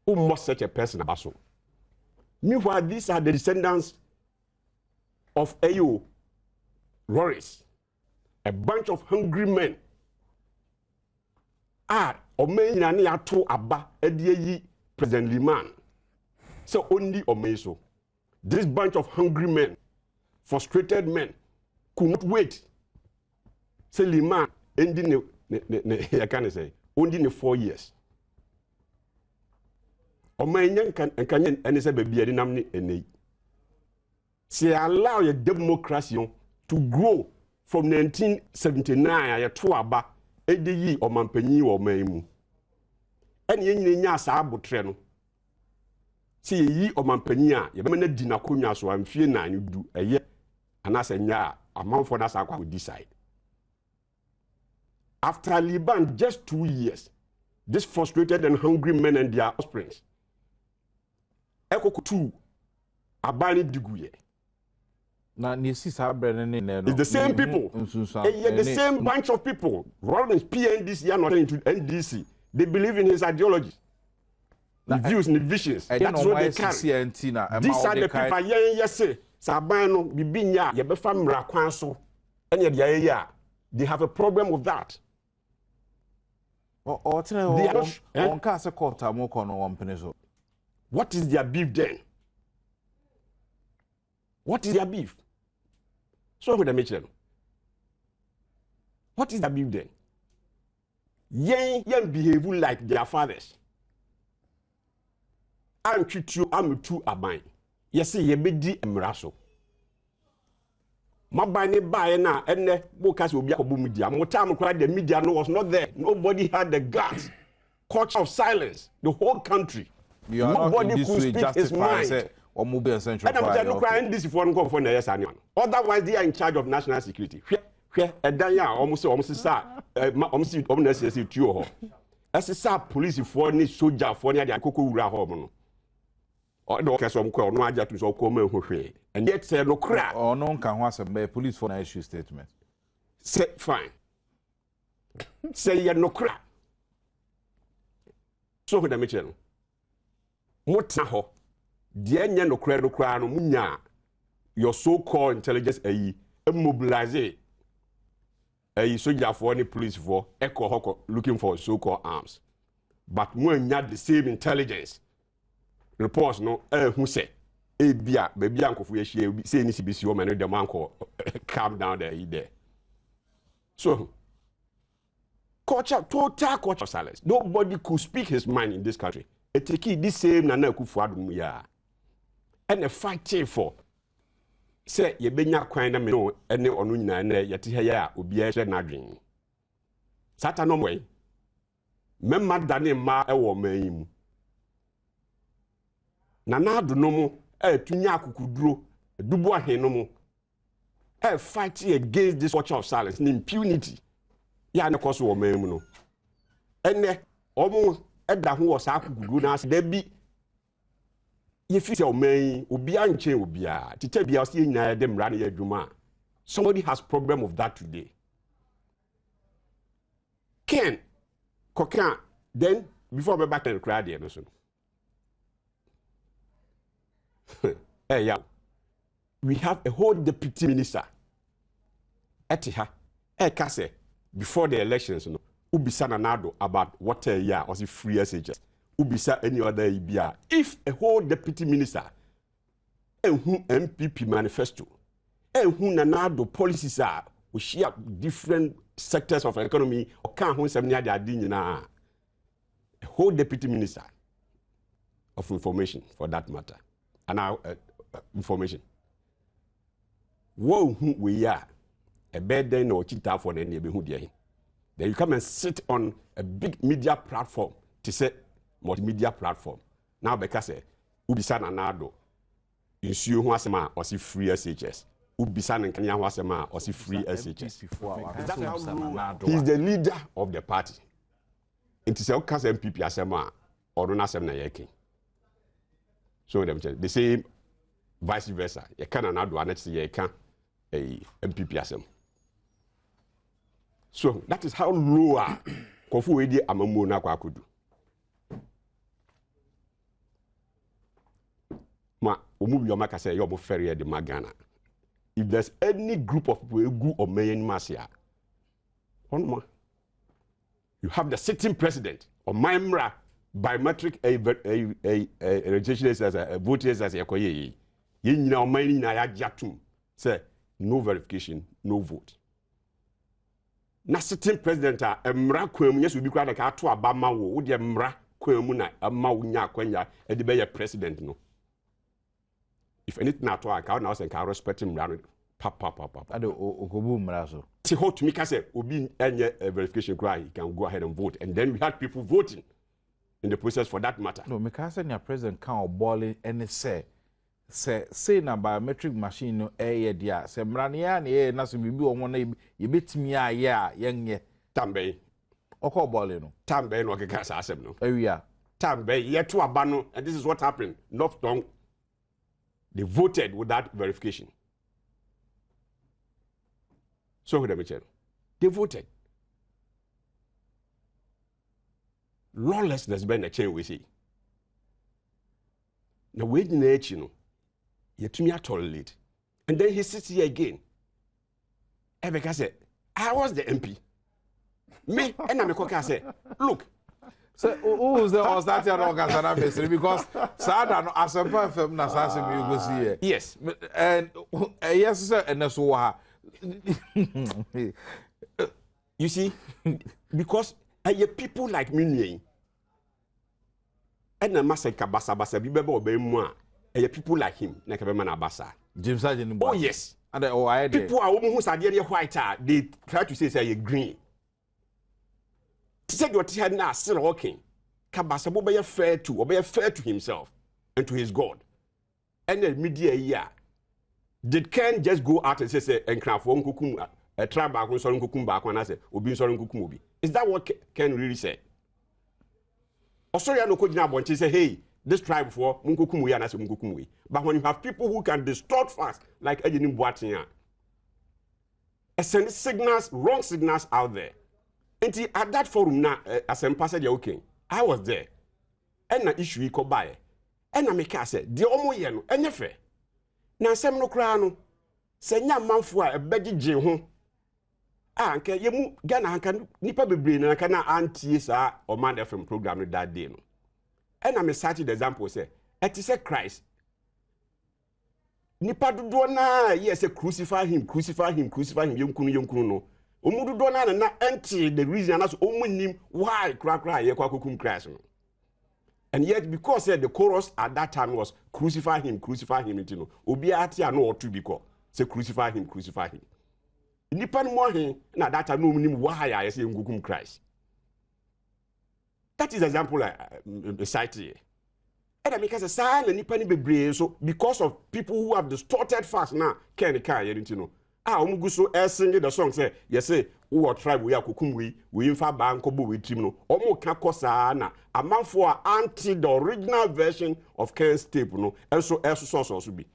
Who must such a person abaso? Meanwhile, these are the descendants of Ayo Roris, a bunch of hungry men. Omeyi ya to aba ediyi President Liman. So only Omeso. This bunch of hungry men, frustrated men, could not wait. Say Liman ending I can't say only 4 years. Omeyi kan and say baby namni ene. Say allow your democracy to grow from 1979 ya to aba ediyi omampanyi wo maimu. And nya sa abotre no. See yi omampanyi a ye be na di na konwa so amfie na du eye anase nya amanfo na sa kwa decide. After Liban just 2 years, this frustrated and hungry men and their offsprings ekokutu abani diguye. It's the same people. The same bunch of people. Rollins PNDC are not into NDC. They believe in his ideology, the views and the visions. That's what they carry. These are the people. Yes, Sabano, Bibinya, Yabefam Rakwanso, and yet they have a problem with that. What is their beef then? What is their beef? So with the Mitchell. What is their beef then? Young behave like their fathers. I'm treat you, I'm too abine. Yes, ye be di emraso. Mabane buy na and bokas will be a media. More time cried the media no was not there. Nobody had the guts. Culture of silence. The whole country. Nobody could speak his mind. Otherwise, they are in charge of national security. Police for any soldier for any cocoa. And yet, say no crack. Or no can was a police for an issue statement. Say fine. Say you no crack. So with the Mitchell. Motaho. Dianya no credit no munya your so-called intelligence mobilize soldier for any police for echo looking for so-called arms. But when you have the same intelligence, reports no who say ebia baby ankofu ye say ni CBC o man dem anko calm down there. So total culture silence. Nobody could speak his mind in this country. It take this same Nana Akufo-Addo ya and a fight for say ye benya kwan na me no ene onu nyina na yete ha ya obi a hwe na dwen. Satanom way memma dane ma ewo manyimu Nana Addo no mu tunya akukuduro dubu ahe no mu fighting against this culture of silence and impunity ya ne koso wo manyimu no ene omo eda ho wo sa akukuduro na ase da bi ye fi se oman obi anche obi a tete bia se nyina de mra na ya dwuma. Somebody has problem of that today. Ken Kokan then before we back to the crowd there no so. Hey yeah. We have a whole deputy minister. Etiha Kase before the elections no ubisa Nana Addo about what a year was free SHS. Ubisa any other IBA. If a whole deputy minister who MPP manifesto who Nana Addo policies are we share different sectors of economy or can't who some near the a whole deputy minister of information for that matter and our information. Whoa, who we are a bed then or cheetah for any who then you come and sit on a big media platform to say multimedia platform. Now because ubisa Nana Addo insuo ho asema or see free SHS. Ubisa Nkanya ho asema or see free SHS. He's the leader of the party. It is Okas MPP asema or na asem na yeke. So they say vice versa. You can Nana Addo annex ye can a MPP asem. So that is how low Kofu Wedi amamu na kwa kudu. Ma omubi omaka say yo mo ferry de magana. If there's any group of people who or mayen masia, you have the sitting president or Maimra biometric registration as a voters as a koye. Yin na omani na ya jatum say no verification, no vote. Na sitting president a mra kwam yesu bi kwa ka to abama wo de mra kwam na ama wunya kwanya e de be president no. If anything at all, I can respect him. Papa. I do Ogobu Mrazo. See how to make us say, Obi any verification cry, he can go ahead and vote. And then we had people voting in the process for that matter. No, because your president can't balling and say na biometric machine no dia. Say Mrania ni na so bibi o wona ye betimi ya young ye. Tambe. Oko balling no. Tambe no keka sa asem no. Area. Tambe ye to abano and this is what happened. North Tongue. They voted without verification. So they voted. Lawlessness been a change we see. Now wait in the you know, you to me tolerate. And then he sits here again. Ebeka said, I was the MP. Me and I'm said, look. So who's the Ostatia Rogasana basically because Sada as a perfect Nasasa you go see it. Yes. And yes, sir, and that's why you see, because people like me and a massacre basa bibebo be moi people like him, like a man abasa. James Sargent. Oh yes. And people are almost white, they try to say you're green. Said what he had now still walking. Kabasa be fair to himself and to his God. And the media year did Ken just go out and say and craft one kukum a tribe back on Sorin Kukum back when I said Obi Sorin Kukumobi. Is that what Ken really said? Australia no could now want to say, hey, this tribe for Munkukumu and I say Munkukumwe. But when you have people who can distort fast, like Ejinim Boatia, send signals, wrong signals out there. And at that forum now, as a passenger, okay, I was there. And the issue he could buy. And I make a say, the Omo Yeno, and never. Now, some no crown, say, young man for a beddy jim. Ah, can you Ghana can nipper be brain and I cannot anti or man from program that day. And I'm a cited example say, It is a Christ. Nipa dodo na yes crucify him yonkunu no. Omu dodo na enti the reason na so omu nim why kra ye kwa kokum Christ no. And yet because the chorus at that time was crucify him you know. Obi ati ano otu biko say crucify him. Nipa no mo he na that time no omu nim why I say ngokum Christ. That is example cite here. And because a sign and nipa ni bebre so because of people who have distorted facts now can you know. Omugu so singing the song say yes say who tribe we akokum we infa ba nkobo we trim no omo ka kosa na amanfo a anti the original version of Ken's tape no and so also be.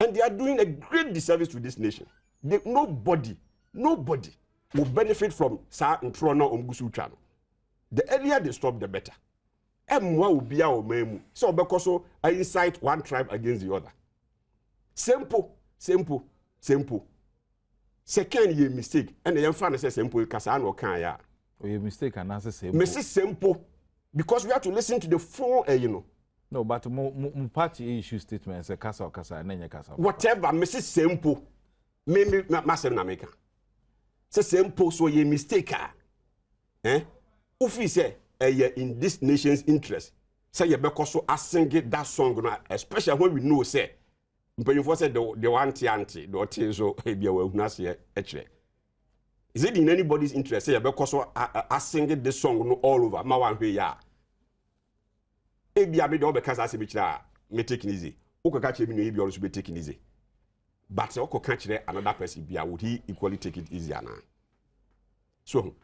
And they are doing a great disservice to this nation. Nobody will benefit from sa ntrona omugu so twa no. The earlier they stop the better. Emwa ubia o memu. So because I incite one tribe against the other. Simple. Second ye mistake. And the young fan says simple kasa no kan ya. Oh, your mistake and answer simple. Me say simple because we have to listen to the full you know. No, but mo party issue statement say kasa and then kasa. Whatever, me say simple. Me masem na meka. Say simple so ye mistake Ufi say in this nation's interest. Say you because so sing that song especially when we know say mpanyufo say the one anti the otin so ebia wa hunase echre. Is it in anybody's interest say you because so sing this song no all over ma wan hwe ya. Ebia me do be kasa se be kira me take easy. Ukoka kire me no ebia also be taking easy. But say ukoka kire another person bia would he equally take it easy ana. So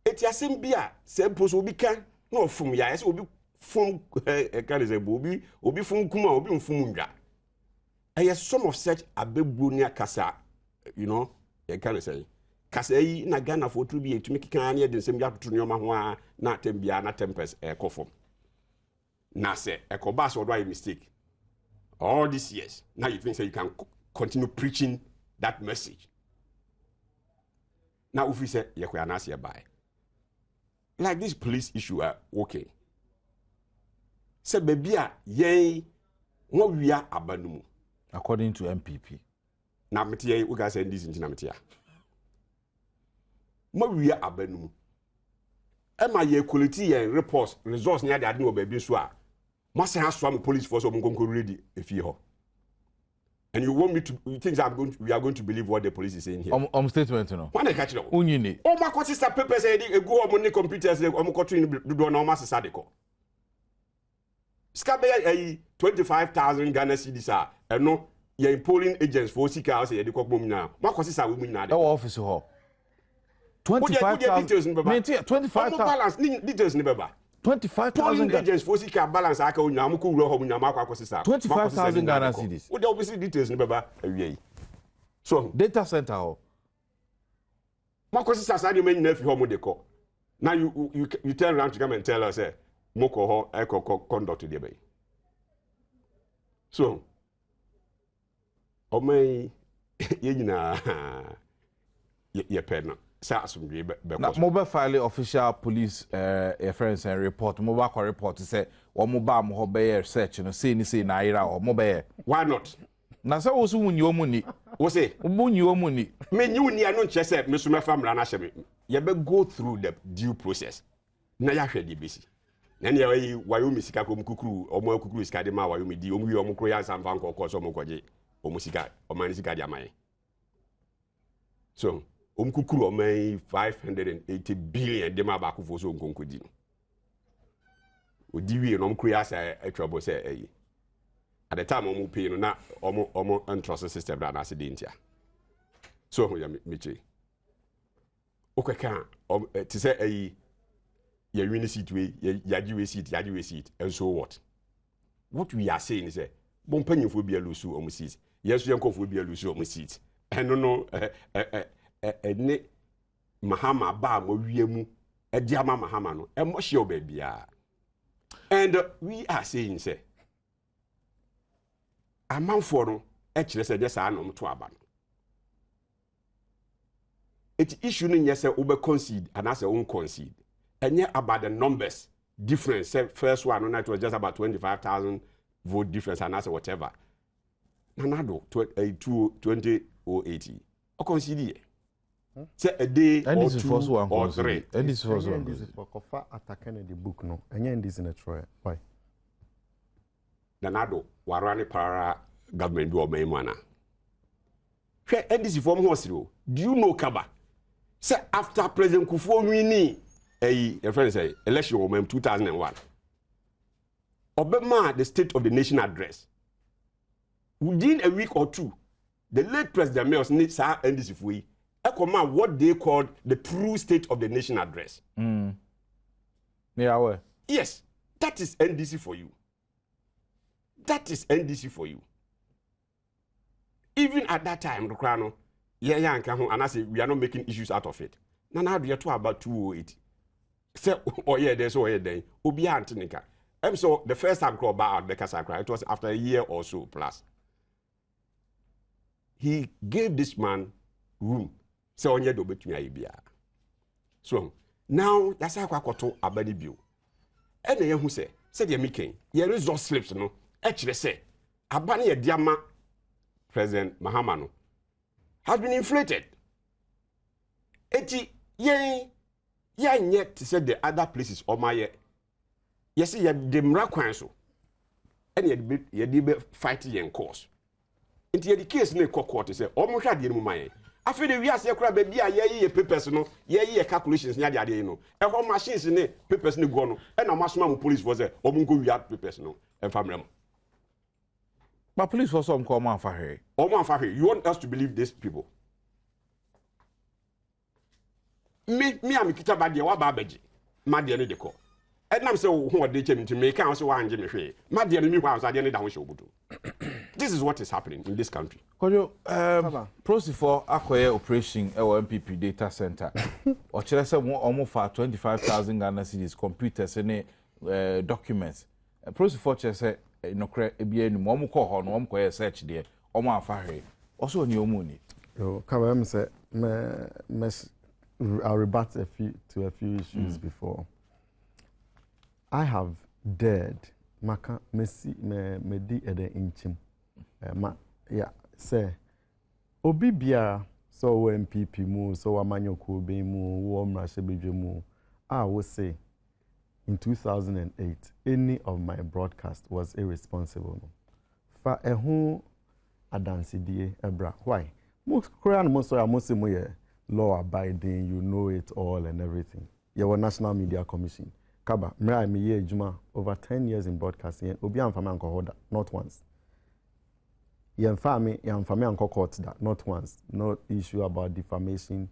eti asem bia se poso obi kan no fum ya ese obi fum kan ze obi fum kuma obi mfum ndwa. Some of such abebunia kasa you know e kan say kasa yi na Ghana for to be to make kan ya den sem ya to nyoma ho na tembia na tempest kofom. Na say ekoba so do a mistake. All these years now you think say you can continue preaching that message. Now if we say ye kwa na say buy like this police issue okay. Se bebia ye wo wia abanumu according to MPP. Na metie we ga say this intina metia. Mo wia abanumu. E ma ye quality ye reports results near the admin obabi so a. Mo say has from police force omonkonko ready efie ho. And you want me to you think we are going to believe what the police is saying here? Statement no. When they catch it. Unyini. Oh my God, sister papers say they go on the computers they am to do no mass sadeko. Skabe 25,000 Ghana cedis and no your polling agents for sika house e dey kokbo mu na. Ma kwasisa we mu na. That office ho. 25,000. 25,000 balance details ni beba. 25,000 agents for sika balance aka onya am ko wuro ho mu na ma kwasisa. 25,000 Ghana cedis. Wo dey obviously details ni beba awie. So data center ho. Ma kwasisa sa dey men na fi ho mu de ko. Now you turn around to come and tell us moko ho eko conduct dey be. So omai ye nyina ye pen sa asumdwe be na mobile file official police reference and report mobile report say wo mobile mo ho be research no say ni na ira o mobile why not na say wo so munyi omu ni wo say munyi omu ni me nyi uni anu nche say me so me famra na hye me ye be go through the due process na ya hwe di besi na ne yayi wayo misika ko mkukuru omo akukuru sika de ma wayo me di omu wi omu kro ya samfa nko ko so omu koje omu sika omani sika di amaye so omkukuru omai 580 billion de ma ba ko fo so nkonko di no odi wi no omkuru ya say atwabo say at the time omu pay no na omu entrust system na ase de ntia so ya meche okeka ti say ya win seat we yaji seat and so what we are saying is bon panyimfo bia lusu omu seat yesu yankofo bia lusu omu seat eno no ne mahama ba mo wiemu edi ama mahama no e mo hye obabia and we are saying say amanfo no e kire say just anom to aba no it issue no nyese we be concede and as we concede enye about the numbers difference. Say first one, no, it was just about 25,000 vote difference, and that's whatever. Nanado 2080. I consider. Say a day or two or three. And this is for Kofa attacking the book no. And this in a try. Why? Nanado warani para government do obey mana. And this is for Mosiro. Do you know Kaba? Say after President Kufuor winning a friend say election woman 2001. Obama the State of the Nation address. Within a week or two, the late President Mills needs to end this if we command what they called the true State of the Nation address. Yeah, well. Yes, that is NDC for you. That is NDC for you. Even at that time, and I say we are not making issues out of it. Now we are talking about 208. Say, oh yeah, there's oh yeah, then Obi Antinika. So the first time called about because it was after a year or so plus. He gave this man room. So now that's how I got to abadi bill. And the who said the making your result slips no actually say abani a diama President Mahamano has been inflated. Eti yet to say the other places or my yes you the mrakwan so and you be fighting in cause. Into the case no court say almost had the mummy. I feel the we are say baby ye papers no ye calculations near the idea no. And how machines in papers no go no and a maximum police was there or go we have papers no and family. But police for some call man for her. Oh man for her. You want us to believe these people? Me am kita ba de wa ba baji. Ma de ne de ko. And say who they came to make can also wan me hwe. Ma de ne mi kwa so de ne da ho obudu. This is what is happening in this country. Kojo proceed for akoye operation our MPP data center. Or chere say almost for 25,000 Ghana cedis computers and documents. Proceed for chere say no cre ebia ni mo ko ho no mo ko search there o mo afa hwe also ni o mu ni yo come say I'll rebut a few issues before. I have dared maka mesi me di ede inchim yeah say obi bia so MPP mu so amanyoko be mu wo mrashe bedwe mu wo say in 2008, any of my broadcast was irresponsible. For a whole adansidie ebra. Why? Most Korean most law abiding, you know it all and everything. Your National Media Commission. Kaba, me juma over 10 years in broadcasting. Obi amfame anko hoda, not once. Yamfame anko court that, not once. No issue about defamation.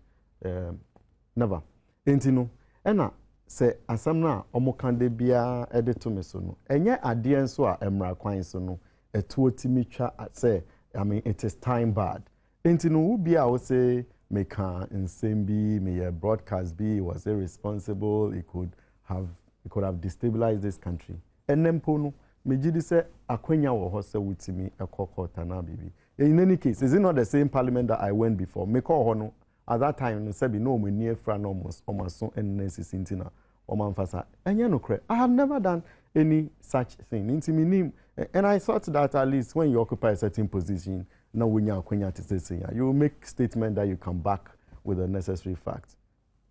Never. Intino. Ena. Say asamna omokande bia edito me so no enye ade enso a emra kwan so no etuo timitwa say I mean it is time bad enti no wo bia wo say make nsem bi me broadcast bi was irresponsible. It could have destabilized this country enempo no me gidi say akwanya wo ho say wutimi ekokota na bibi. In any case, is it not the same parliament that I went before? Me call ho no at that time, sabi no me near friend almost so NNC Sintina or Manfasa. And you know, I have never done any such thing. And I thought that at least when you occupy a certain position, now when you you make statement that you come back with the necessary facts.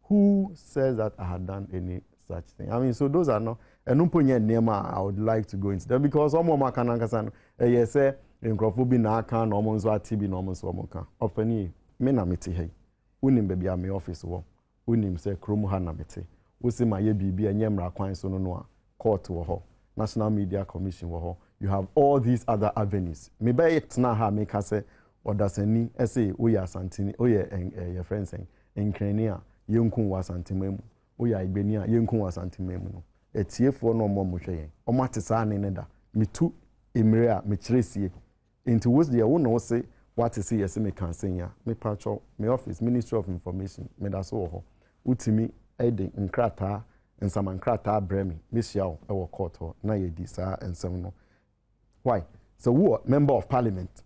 Who says that I had done any such thing? I mean, so those are not. And I would like to go into that because all more can understand. Yes, say in Crawford na can almost what TB normal so moka. Open me na meti hey. Unim baby a me office wo. Unim say krom ha na meti. Wo se ma ye bibi enyemra kwan so no a court wo ho. National Media Commission wo ho. You have all these other avenues. Me be it na ha make say odasani say wo ya santini wo ye your friends saying enkrania yenkun wa santimemu. Wo ya igbeni a yenkun wa santimemu no. Etiefo no mo hwe yen. Omatesa ne da. Mitu emire a me kiresie. Into was the one no say what is yes me can say ya. Me patcho me office Ministry of Information me da so ho. Utimi eden nkrata nsama nkrata bremi. Me hia e wo court ho na ye di sa ensem no. Why? So who member of parliament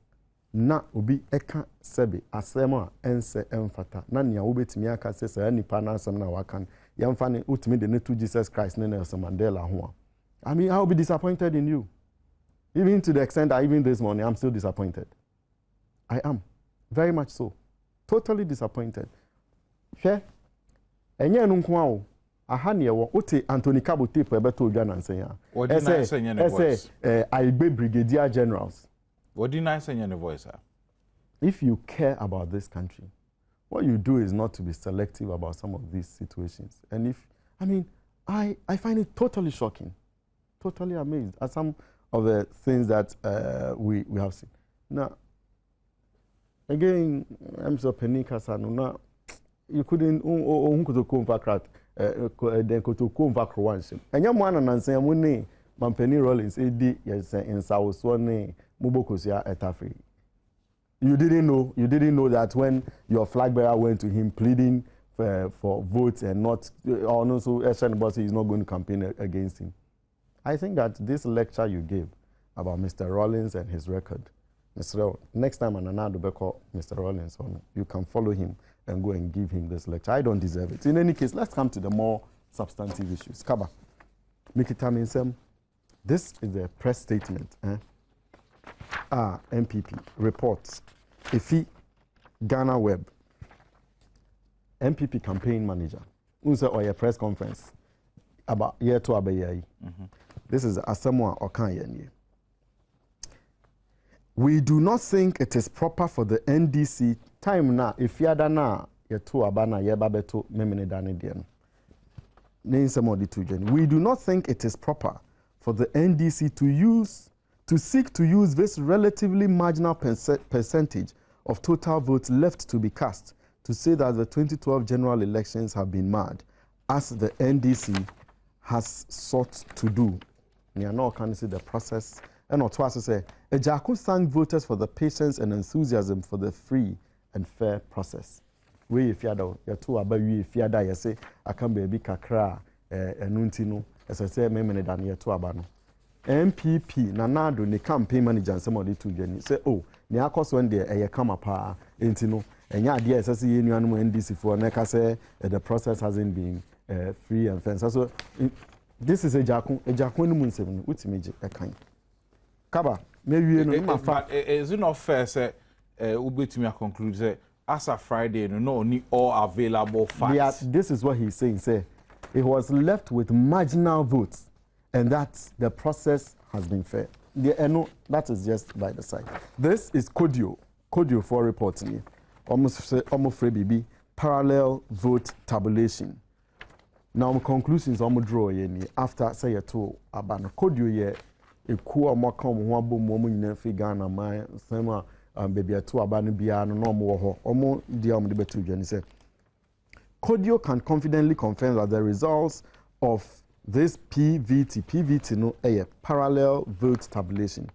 na obi eka sebe asem a ense emfata na nia wo betimi aka se sa nipa na asem na wakan Yamfani ultimately the to Jesus Christ Nelson Mandela ho. I mean, I'll be disappointed in you. Even to the extent that even this morning I'm still disappointed. I am. Very much so. Totally disappointed. Share. Enye no nko awo. Aha ne wo ote Anthony Kabo tape ebeto odwa nan sen ya. What did I say in your voice? Aigbe brigadier generals. What did I say in your voice? If you care about this country, what you do is not to be selective about some of these situations. And if, I mean, I find it totally shocking, totally amazed at some of the things that we have seen. Now, again, I'm so Penika Sanuna, you couldn't then go to come back once. And your man and say, Mune, Mampeni Rollins, AD, yes, in South Swane, Mubokosia, Etafi. You didn't know that when your flag bearer went to him pleading for votes and not, or also Eshanibasi is not going to campaign against him. I think that this lecture you gave about Mr. Rollins and his record, Mr. Next time Ananado Beko, Mr. Rollins, you can follow him and go and give him this lecture. I don't deserve it. In any case, let's come to the more substantive issues. Kaba, Mikitaminsem, this is a press statement. MPP reports Ifi Ghana Web MPP campaign manager unse or a press conference about year to abayai. This is Asamoah Okanyeni. We do not think it is proper for the NDC time na if yada na yeto abana yebabeto memene dane dem. We do not think it is proper for the NDC to seek to use this relatively marginal percentage of total votes left to be cast to say that the 2012 general elections have been marred, as the NDC has sought to do. We are now can see the process, and not twice to say, Ejaku thanked voters for the patience and enthusiasm for the free and fair process. We if yada, ya two about we if yada, ya say, I can be kakra, nuntino, as I say, memene dan ya two abano. MPP nanado ne campaign manager and somebody to journey say oh ne akos when there e come pa entino enya ade esase ye nuanu NDC for na ka say the process hasn't been free and fair. So this is a jakun no munsem utimi e kan kaba me wie no ma fa is it not fair say ubetimi conclude say as a Friday no only all available facts. Yeah, this is what he's saying, say it was left with marginal votes and that the process has been fair. No, that is just by the side. This is Kodio for reporting. Almost BB parallel vote tabulation. Now conclusions draw after say a two abana Kodio ye a cool makam wabo momu Ghana my sema baby a two abana biano no more omo diam de betu jeni say Kodio can confidently confirm that the results of this PVT no a parallel vote tabulation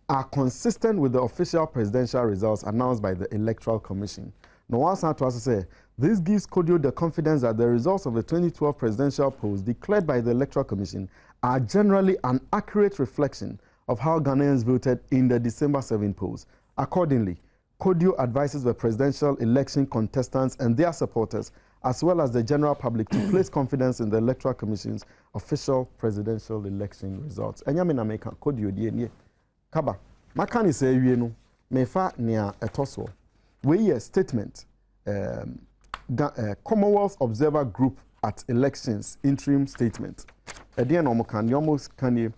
are consistent with the official presidential results announced by the Electoral Commission. Now, once I to say, this gives Kodio the confidence that the results of the 2012 presidential polls declared by the Electoral Commission are generally an accurate reflection of how Ghanaians voted in the December 7 polls. Accordingly, Kodio advises the presidential election contestants and their supporters, as well as the general public, to place confidence in the Electoral Commission's official presidential election results. Enyamina meka Kodio die Kaba, makani say no mefa nia etoso. We a statement Commonwealth Observer Group at elections interim statement. Edian almost can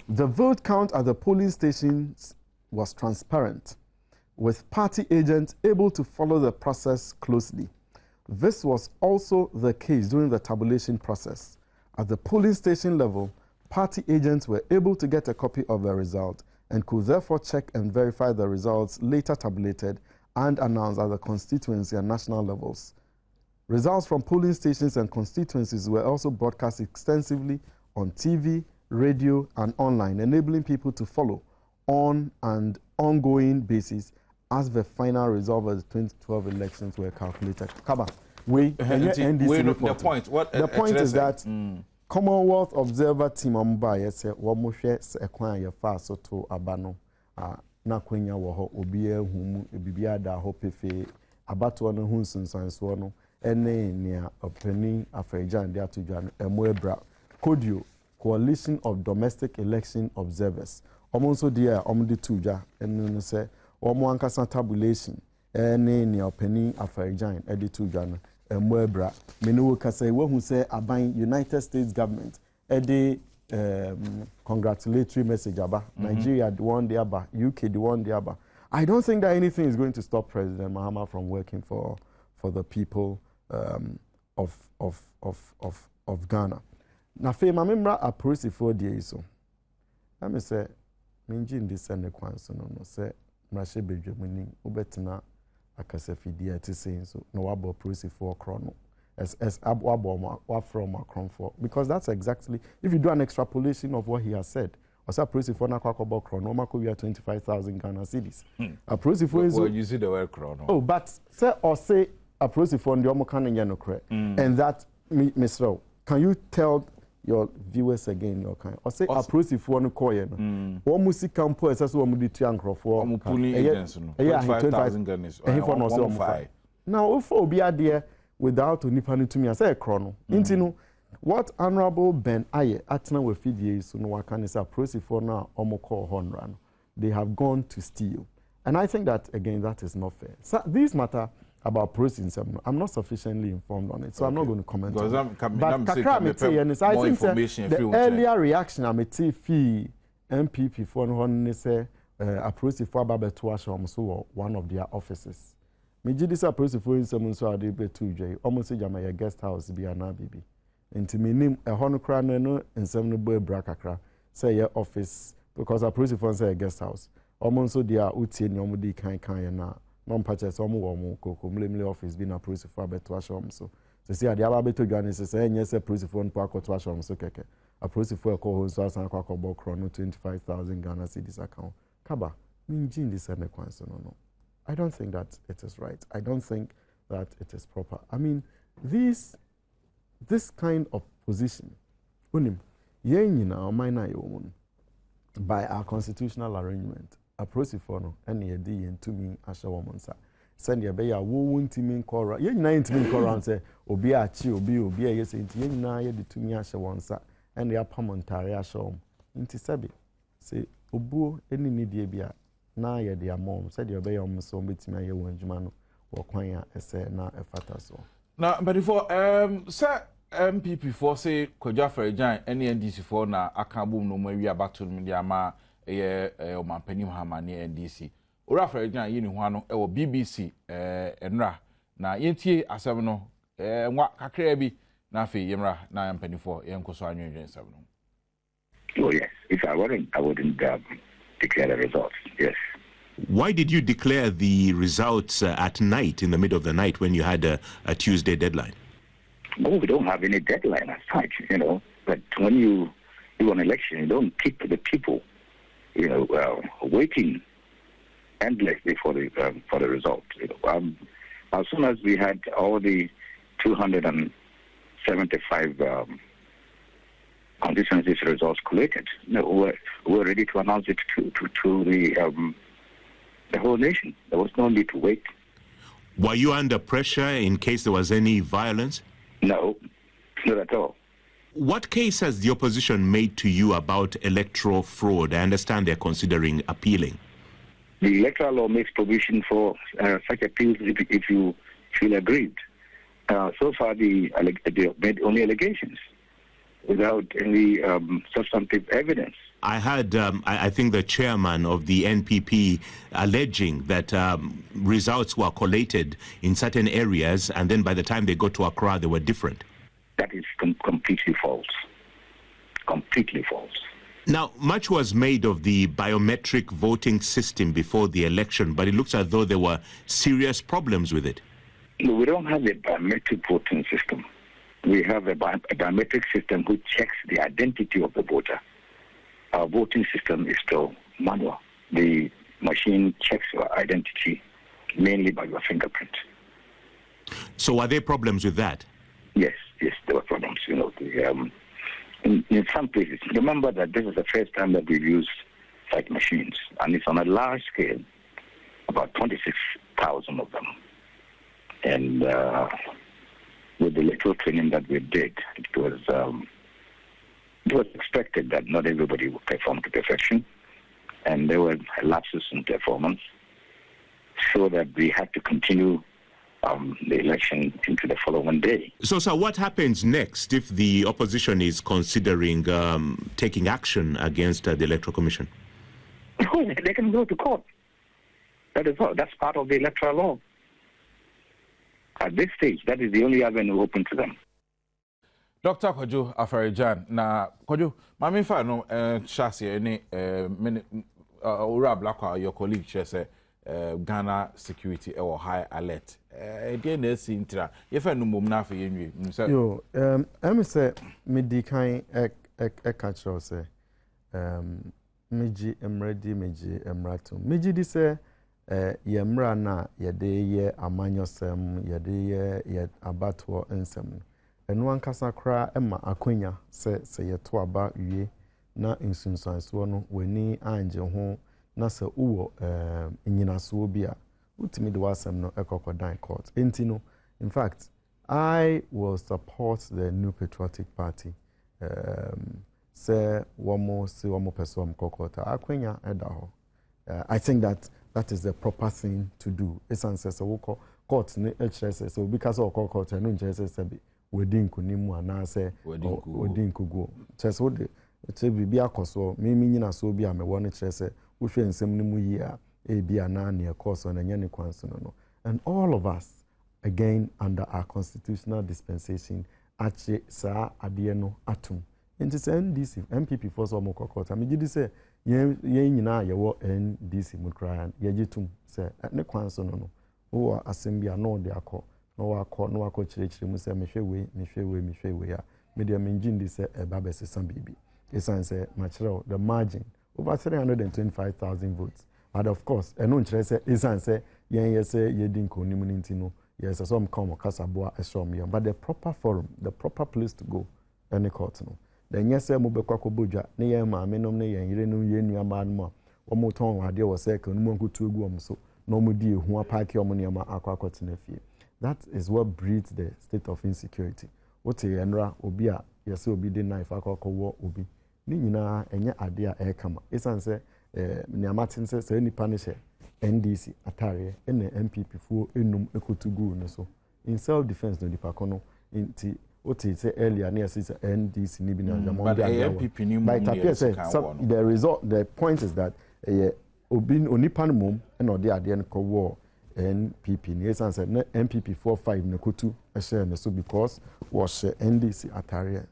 the vote count at the polling stations was transparent, with party agents able to follow the process closely. This was also the case during the tabulation process. At the polling station level, party agents were able to get a copy of the result and could therefore check and verify the results later tabulated and announced at the constituency and national levels. Results from polling stations and constituencies were also broadcast extensively on TV, radio, and online, enabling people to follow on an ongoing basis as the final result of the 2012 elections were calculated. Kaba, the point is that Commonwealth Observer Team Mumbai said, "Wamoshe se ekwan ye fa so to abano na kwenya wo ho obi ehum bibia da ho pefe abato no hu nsunsan so no ene nia openi afejan dia to dwan emoebra kodio Coalition of Domestic Election Observers omo nso dia omo de to dwa ene se omo ankasa tabulation ene nia openi afejan e de to dwa no emoebra mene wo kasa wo hu se aban United States government e de congratulatory message about Nigeria the one the aba, UK the one the aba. I don't think that anything is going to stop President Mahama from working for the people of Ghana. Na fe ma memra approach for the so. Let me say minjin this and the kwanso no say mrahye bedwamuni obetina akasafidi ati saying so no wabo approach for chrono. As from Macron for because that's exactly if you do an extrapolation of what he has said. Also, approach for na kwakobo chrono, mako we are 25,000 Ghana cedis. Approach for is you see the word chrono. Oh, but say approach for the omo kan no correct. And that Mr. Can you tell your viewers again your kind? Or say approach for no koye no. One music campo as so one di tuankro for. Omo pulling agents no. 25,000 Ghana. And for no so now if obi there without onipani to me as a chrono. Intino what Honorable Ben Aye atna we fidie so no wakan is approach for now omoko honran. They have gone to steal. And I think that again that is not fair. So this matter about processing I'm not sufficiently informed on it. So I'm not going to comment on it. But kakra me say and I think the earlier reaction I me fee MPP for no say approach for babeto ashom so one of their offices. Me ji this approach for in some so ade be to dwe almost jama your guest house bi ana bibi enti me nim e hono kra no ensem no bo ebra kakra say your office because approach for say guest house almost so dia utie ni omudi kan na non purchase omo wo mo koko mlemle office bi na approach for beto ashom so say ade aba beto dwane say enye say approach for no akoto ashom so keke approach for ko ho so asan akwa bo kro no 25,000 Ghana cedis account kaba minjin this and kwanso no I don't think that it is right. I don't think that it is proper. I mean, this kind of position, by our constitutional arrangement, approach for no any day to me as a woman send your baby won't mean cora. Yen 19 cora and say obi achi obi yes yen na ye to me as a one sa and the apartmentary ashom. Inti sabi say obu any need bia. Na ye dia mom said you be your so betimi aye wanjuma no wo kwan ya ese na efata so na but before sir MPP for say Kwadwo Afrejan NDC for na aka bom no ma wi abato no dia ma o mampani Mahama ne NDC ora Afrejan yi ni ho ano e wo BBC enra na yentie asem no nwa kakra bi na afi yemra na mampani for yenkoso anwenwen asem no. Oh yes, if I wouldn't declare the results, yes. Why did you declare the results at night, in the middle of the night, when you had a Tuesday deadline? Oh, we don't have any deadline as such, But when you do an election, you don't keep the people, waiting endlessly for the result. As soon as we had all the 275 constituency results collated, we're ready to announce it to the whole nation. There was no need to wait. Were you under pressure in case there was any violence? No, not at all. What case has the opposition made to you about electoral fraud? I understand they're considering appealing. The electoral law makes provision for such appeals if you feel aggrieved. So far, they made only allegations without any substantive evidence. I heard, I think, the chairman of the NPP alleging that results were collated in certain areas, and then by the time they got to Accra, they were different. That is completely false. Completely false. Now, much was made of the biometric voting system before the election, but it looks as though there were serious problems with it. No, we don't have a biometric voting system. We have a biometric system which checks the identity of the voter. Our voting system is still manual. The machine checks your identity mainly by your fingerprint. So are there problems with that? Yes, there were problems. In some places, remember that this is the first time that we've used such machines, and it's on a large scale, about 26,000 of them. And with the electoral training that we did, it was expected that not everybody would perform to perfection, and there were lapses in performance, so that we had to continue the election into the following day. So, sir, what happens next if the opposition is considering taking action against the Electoral Commission? They can go to court. That's part of the electoral law. At this stage, that is the only avenue open to them. Dr. Kojo Afarijan, na Kojo, mami fa no chasi any Ura Blackwa, your colleague, say Ghana security or high alert. Again, there's intra. If I no mum na for you, yo, I'm say me di kind catch us say meji emredi meji emratum meji di say yemra na yede ye amanyosem yede ye abatwo ensem enu ankasa kra ema akonya se yeto aba wie na insunsanso no wani anje ho na se uwo nyinaso bi a utimi de wasem no ekokodan court enti no in fact I will support the New Patriotic Party say one more person kokota akwenya edaho. I think that is the proper thing to do. It's answer so court ne HSS so because of court no HSS be wedding kunimu ana say wedding kugo chese wo de che bibia koso me nyina so bi a me won chese wo hwe nsem ne mu yi a e bia na ne koso na nya ne kwanso no. And all of us again under our constitutional dispensation ache sa ade no atum. Nti say NDC MPP for so mo kokota me gidi say ye nyina ye wo NDC mo kran ye gitum say ne kwanso no wo asembia no de akọ no wakọ chirechire mu say mehwe we ya me de me ngindi say eba be sesan bibi esan say material the margin over 325,000 votes and of course eno nchire say esan say ye say ye din konim nti no yes some come kasaboa esom ye but the proper forum the proper place to go any court no then yes say mo bekwa ko bodwa ne ye ma menom ne ye yire no ye nua ma no o mo ton wade wo say kan mo nkutu egu om so no mo di ehu apaki om ne ma akwakwot na fie. That is what breeds the state of insecurity. What enra obi a yes obi de knife akwakowo obi ni nyina enye ade a e kama esan say ne amatin say nipa ne she NDC atare ene MPP fuo enum ekotugu no so in self defense no dipa kono inti what he said earlier near says NDC ni bi na jamon the result the point is that obin onipan mum and ode ade en ko war NPP ni esan said MPP 45 na kotu ehye na so because was NDC atare.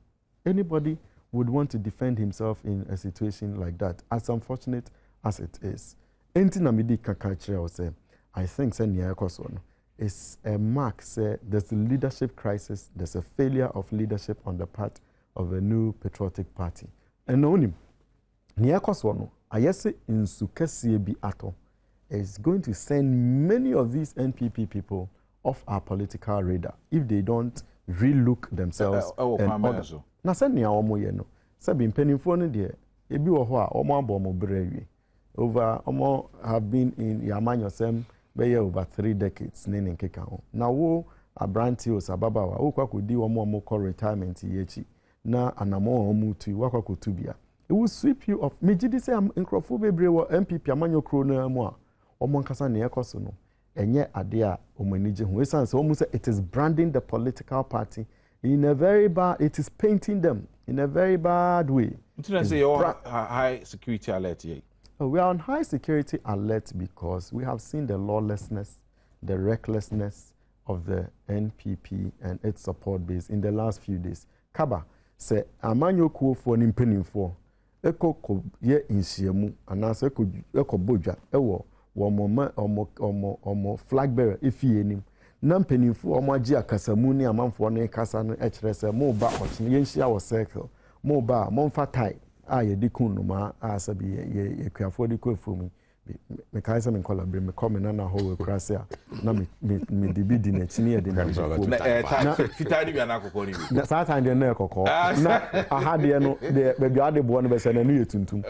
Anybody would want to defend himself in a situation like that, as unfortunate as it is. Enti na midi kaka kire say I think say near koso no is a mark say there's a leadership crisis, there's a failure of leadership on the part of a New Patriotic Party. And onim near koso no ayese insukese bi ato is going to send many of these NPP people off our political radar if they don't relook themselves and order. Na say near omo ye no say bi mpanimfo no de ebi wo ho a omo abo mo brewi over omo have been in Yamanyosem be over 3 decades nene nkeka ho na wo abranti osababawa wo kwakodi omo ko retirement yechi na anamo omo tu wakwakotu bia it will sweep you off. Mejidi say nkrofo bebre wo MPP amanyokro na mu a omo nkasa ne ekoso no enye ade a omanije ho esan say omo say it is branding the political party in a very bad, it is painting them in a very bad way. Say you're high security alert here. We are on high security alert because we have seen the lawlessness, the recklessness of the NPP and its support base in the last few days. Kaba say amanyo kuo for nimpenimfo eko ko ye insiemu anase eko bodwa ewo omo flag bearer ifie nim na mpenimfo omo agi akasamu ni amanfo no kasa no ekire se mo ba ochine ye nhia wo circle mo ba mo mfa tie a ye dikun no ma asabi ye kuafo dikofumi me kai se me kola bre me come na ho we krase a na me dibi di na chini e di na fita ni bia na kokko ni na sa time de na kokko na ahade no de be ade bo no be se na nu yetuntum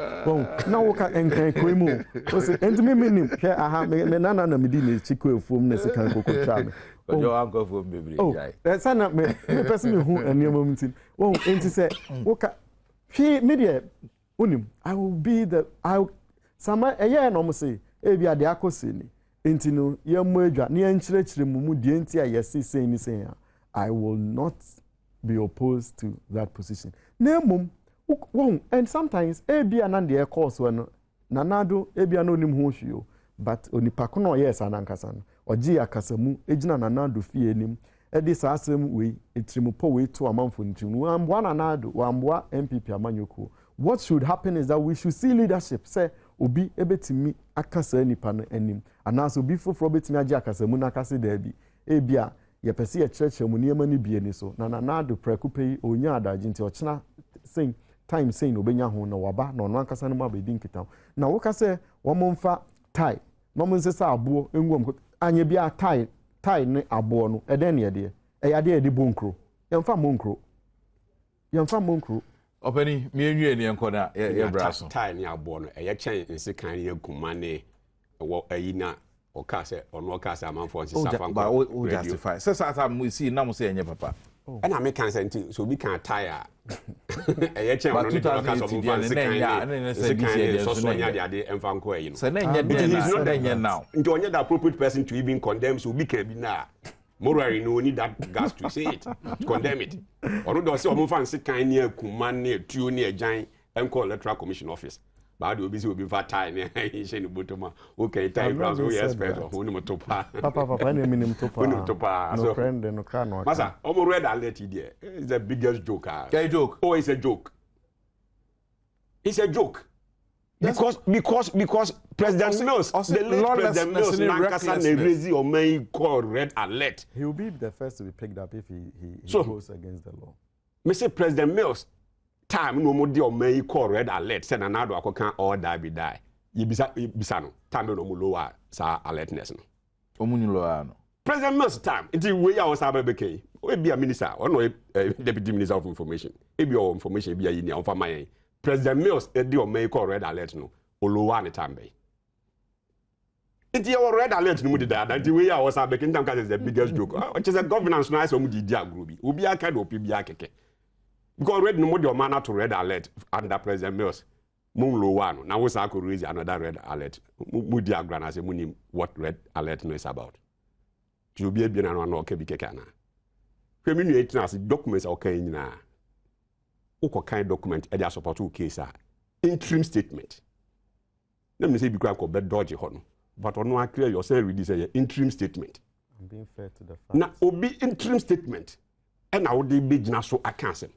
na wo ka enkan koimu o se entimi minim hwe aha me na me di na chiko efuom na se kan kokko tra me ojo anko fo bebre jai sana me person me hu aniam mtin wo enti se wo ka hwe media unim I will be the sama eye no mo say e bia de akose ni enti no ye mo adwa ne enchirechire mu de enti a yesi say ni say I will not be opposed to that position na mum and sometimes e bia na de course we no nanado e bia no nim ho hwio but onipa ko no yes anankasa no oji akasamu ejina nanado fie nim e di sa asem we etrimu po we to amanfo ntimu amboa nanado wamboa MPP amanyoko. What should happen is that we should see leadership say obi ebetimi akasa nipa no anim anaso obi foforo betimi agi akasa mu na akase da bi e bia ye pese ye church mu niema ni bie ni so na do preku pei onya adaji nti ochena saying time saying obenya ho na waba na ono akasa no ma be din kitam na wo ka se wo momfa tie no mo nse sa abo enwom anya bia tie ne abo no eden ne de e yade e de bonkro yemfa monkro Openi mi enwie ni enko na ye braso tie ni abo no eye chen nse kan ye kuma ne wo ayi na o ka se ono o ka se amanfo nse safa ba o justify se sa mu si na mu se enye papa and me kan say nti so bi kan tie eye chen ono ni ka so mu fan se kan ya se kan so so nya de emfa nko ayi no se na enye de na enye now nti onye the appropriate person to even condemn so bi kan bi na morally no need that gas to say it to condemn it or do say o mo fan se kan ne akuma ne tuo ne agyan enko electoral commission office ba do obi se obi fa tie ne she ne botoma okay tie grounds we expert o ni motopa papa ne minim topa ni motopa no friend no ka no masa o mo red alert there is the biggest joke joke oh it's a joke because President Mills, the late President Mills, Nankasa Nerezi or may call red alert. He will be the first to be picked up if he goes against the law. Mr. President Mills, time no more or may call red alert. Send another can or die. You bisano. Time no more lower sa alertness. Omunilo. President Mills time. It's the way I was able to be. We be a minister or no deputy minister of information. It be your information be a in your family. President Mills, a deal may call red alert no. Olowane tambe. It's your red alert no mudi that the way I was making time is the biggest joke. Which is a governance nice or mudi dia groupie. Ubi aka do pibia keke. Because red no mudi mana to red alert under President Mills. Mun low one. Now we could raise another red alert. Mudi agrana say muni what red alert no is about. You be a bien and no kebi keke na. Community as documents okay na. Uko kind document e dia support u case interim statement. Let me say because I bed dodgy hono. But on no clear yourself with this interim statement. I'm being fair to the facts. Now obi interim statement. And I would be jina so akanse.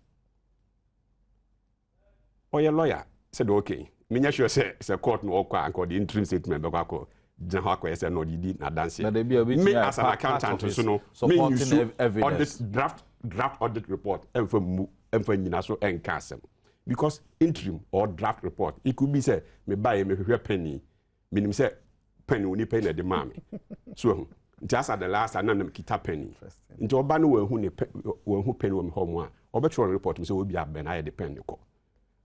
Or your lawyer said okay. Me sure say court no okwa anko the interim statement be kwa jina ho akwa say no di na dance. Me as an accountant so no me use audit draft audit report emfa jina so enkasem. Because interim or draft report, it could be say me buy me penny, meaning say penny only penny the mammy. So just at the last I know kita penny. Into a ban who penny home one. Obitual report me say we be a ben I depend you.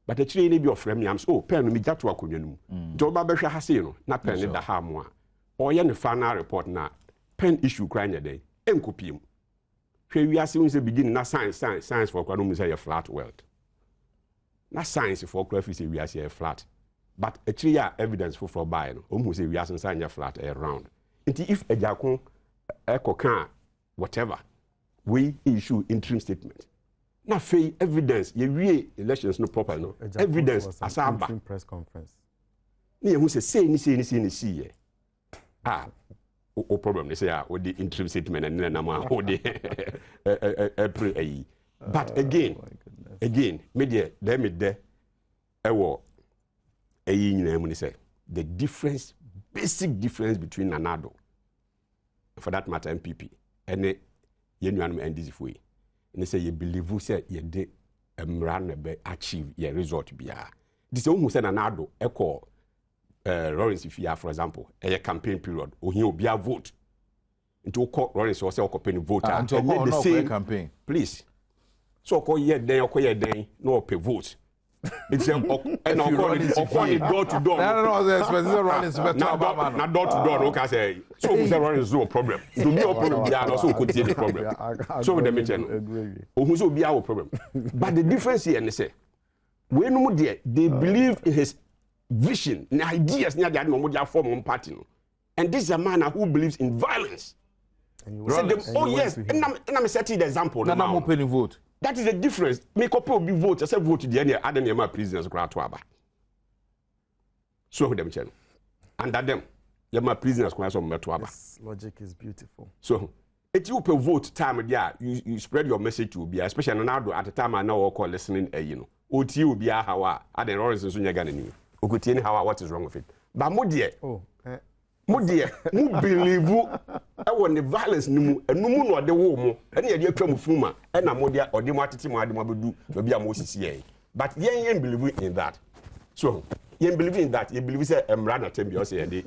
But actually any be of friend me am so penny me that work you. Joba besha hasino na penny the harm one. Or yen the final report na pen issue crying a day. Enkopium. We are seeing the beginning na science for kwanum say a flat world. Na science for clear say we are say flat. But actually evidence for buy no. Who say we are say flat round. If a jakon can whatever we issue interim statement. Na fey evidence ye elections no proper no. Evidence asaba interim press conference. Ni who say ni o problem they say o the interim statement and na ma o the but again media there me there ewo ayi nyina mu ni say the difference basic difference between Nanado for that matter MPP and ye nuanum NDC for yi and say you believe say ye de emra na be achieve ye result bia this say who say Nanado Lawrence Ifia, for example, a campaign period, or he'll be a vote. Into Lawrence or sell campaign vote. And the same campaign. Please. So call ye day or call ye day, no pay vote. It's and door to door. Not door to door, okay, say. So we say Lawrence no problem. To me, no problem, we are also could see the problem. So with the mention, who's will be our problem. But the difference here, and they say, when no they believe in his vision, and ideas near the animal form on party. And this is a man who believes in violence. Oh yes, and I'm setting the example. Now I'm opening vote. That is the difference. Make up will be vote. I said vote to the end. Other than my prisoners grant to Abba. So them channel. Under them, my prisoners grant some to Abba. Logic is beautiful. So if you pay vote time, yeah, you spread your message to be, especially now at the time I now call listening. You know, OT will be a how I then always soon you're gonna know. Okuti how what is wrong with it. But more dear. Oh. Mo dear, mo believe I want the violence no no the wo mo and ye atwa mo fuma and na mo dear or the matiti mo ade mo bedu be a mo sisi but yen believe in that. So yen believe in that, you believe say emra na tem bi o say dey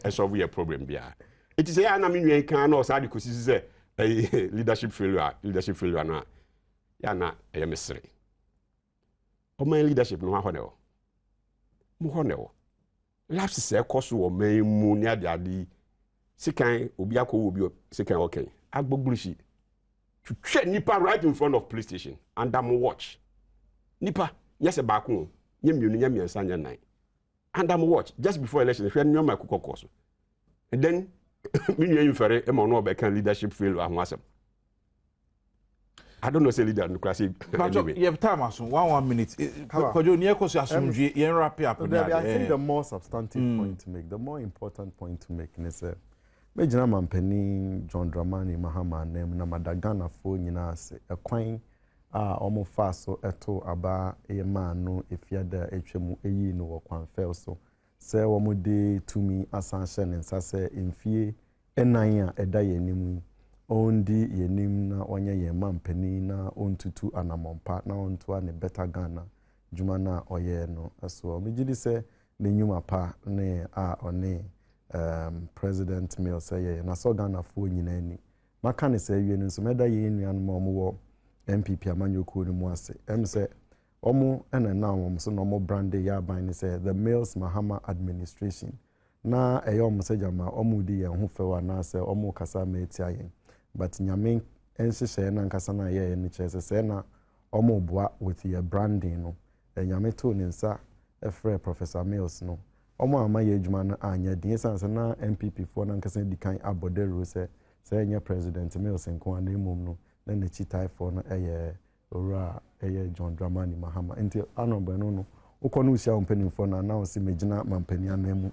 solve your problem bia. It is ya na me nwen kan na o sa de kosisi say leadership failure na ya na e mesre. O man leadership no ha ne o. Mo ho ne o. Lapse say koso o man mu ni ade sikan obi akọ obi sikan okay agbogburushi to check nipa right in front of police station under mo watch nipa yes ba ko nyemienu nyemiensa nyan under mo watch just before election hwe nyoma akokọ so and then me nyu infere e mo no be kan leadership fail ahụ asem. I don't know say leader no class anyway. You have time aso 1 minute. Kojo ni ekoso asumdwe yen wrap up na. I think the more substantive point to make, the more important point to make is Mejina Mampeni John Dramani Mahama nem na Madagana fo nyina ase ekwan a omo fa so eto aba ema no efiada etwemu eyi no wokwan fel so se omo de tumi asanhye ne nsase emfie enan a eda yenimu ondi yenim na onye yema mpani na ontutu anamompa na onto ne better Ghana juma na oye no aso mejidi se ne nyuma pa ne a one President Mill say na so Ghana fo nyina ni maka ne say wie nso meda ye nuan mo wo MPP amanyoko ni mu ase say omo ena na omo so no mo brande ya ban ni say the Mills Mahama administration na eyom say jama omo di ye ho fewa na say omo kasa metia yen but nyame enhyehyɛ na nkasa na ye ni kyerɛ say na omo boa with your branding no nyame to ne nsa efre Professor Mills no omo amaye adwuma na anya din sanse na MPP for na nkasa di kan abodero say nya President Mills nko na emom no na ne chitai for na ora John Dramani Mahama enti anombe no ukonu usia ompeni for na o se megina mampani anemu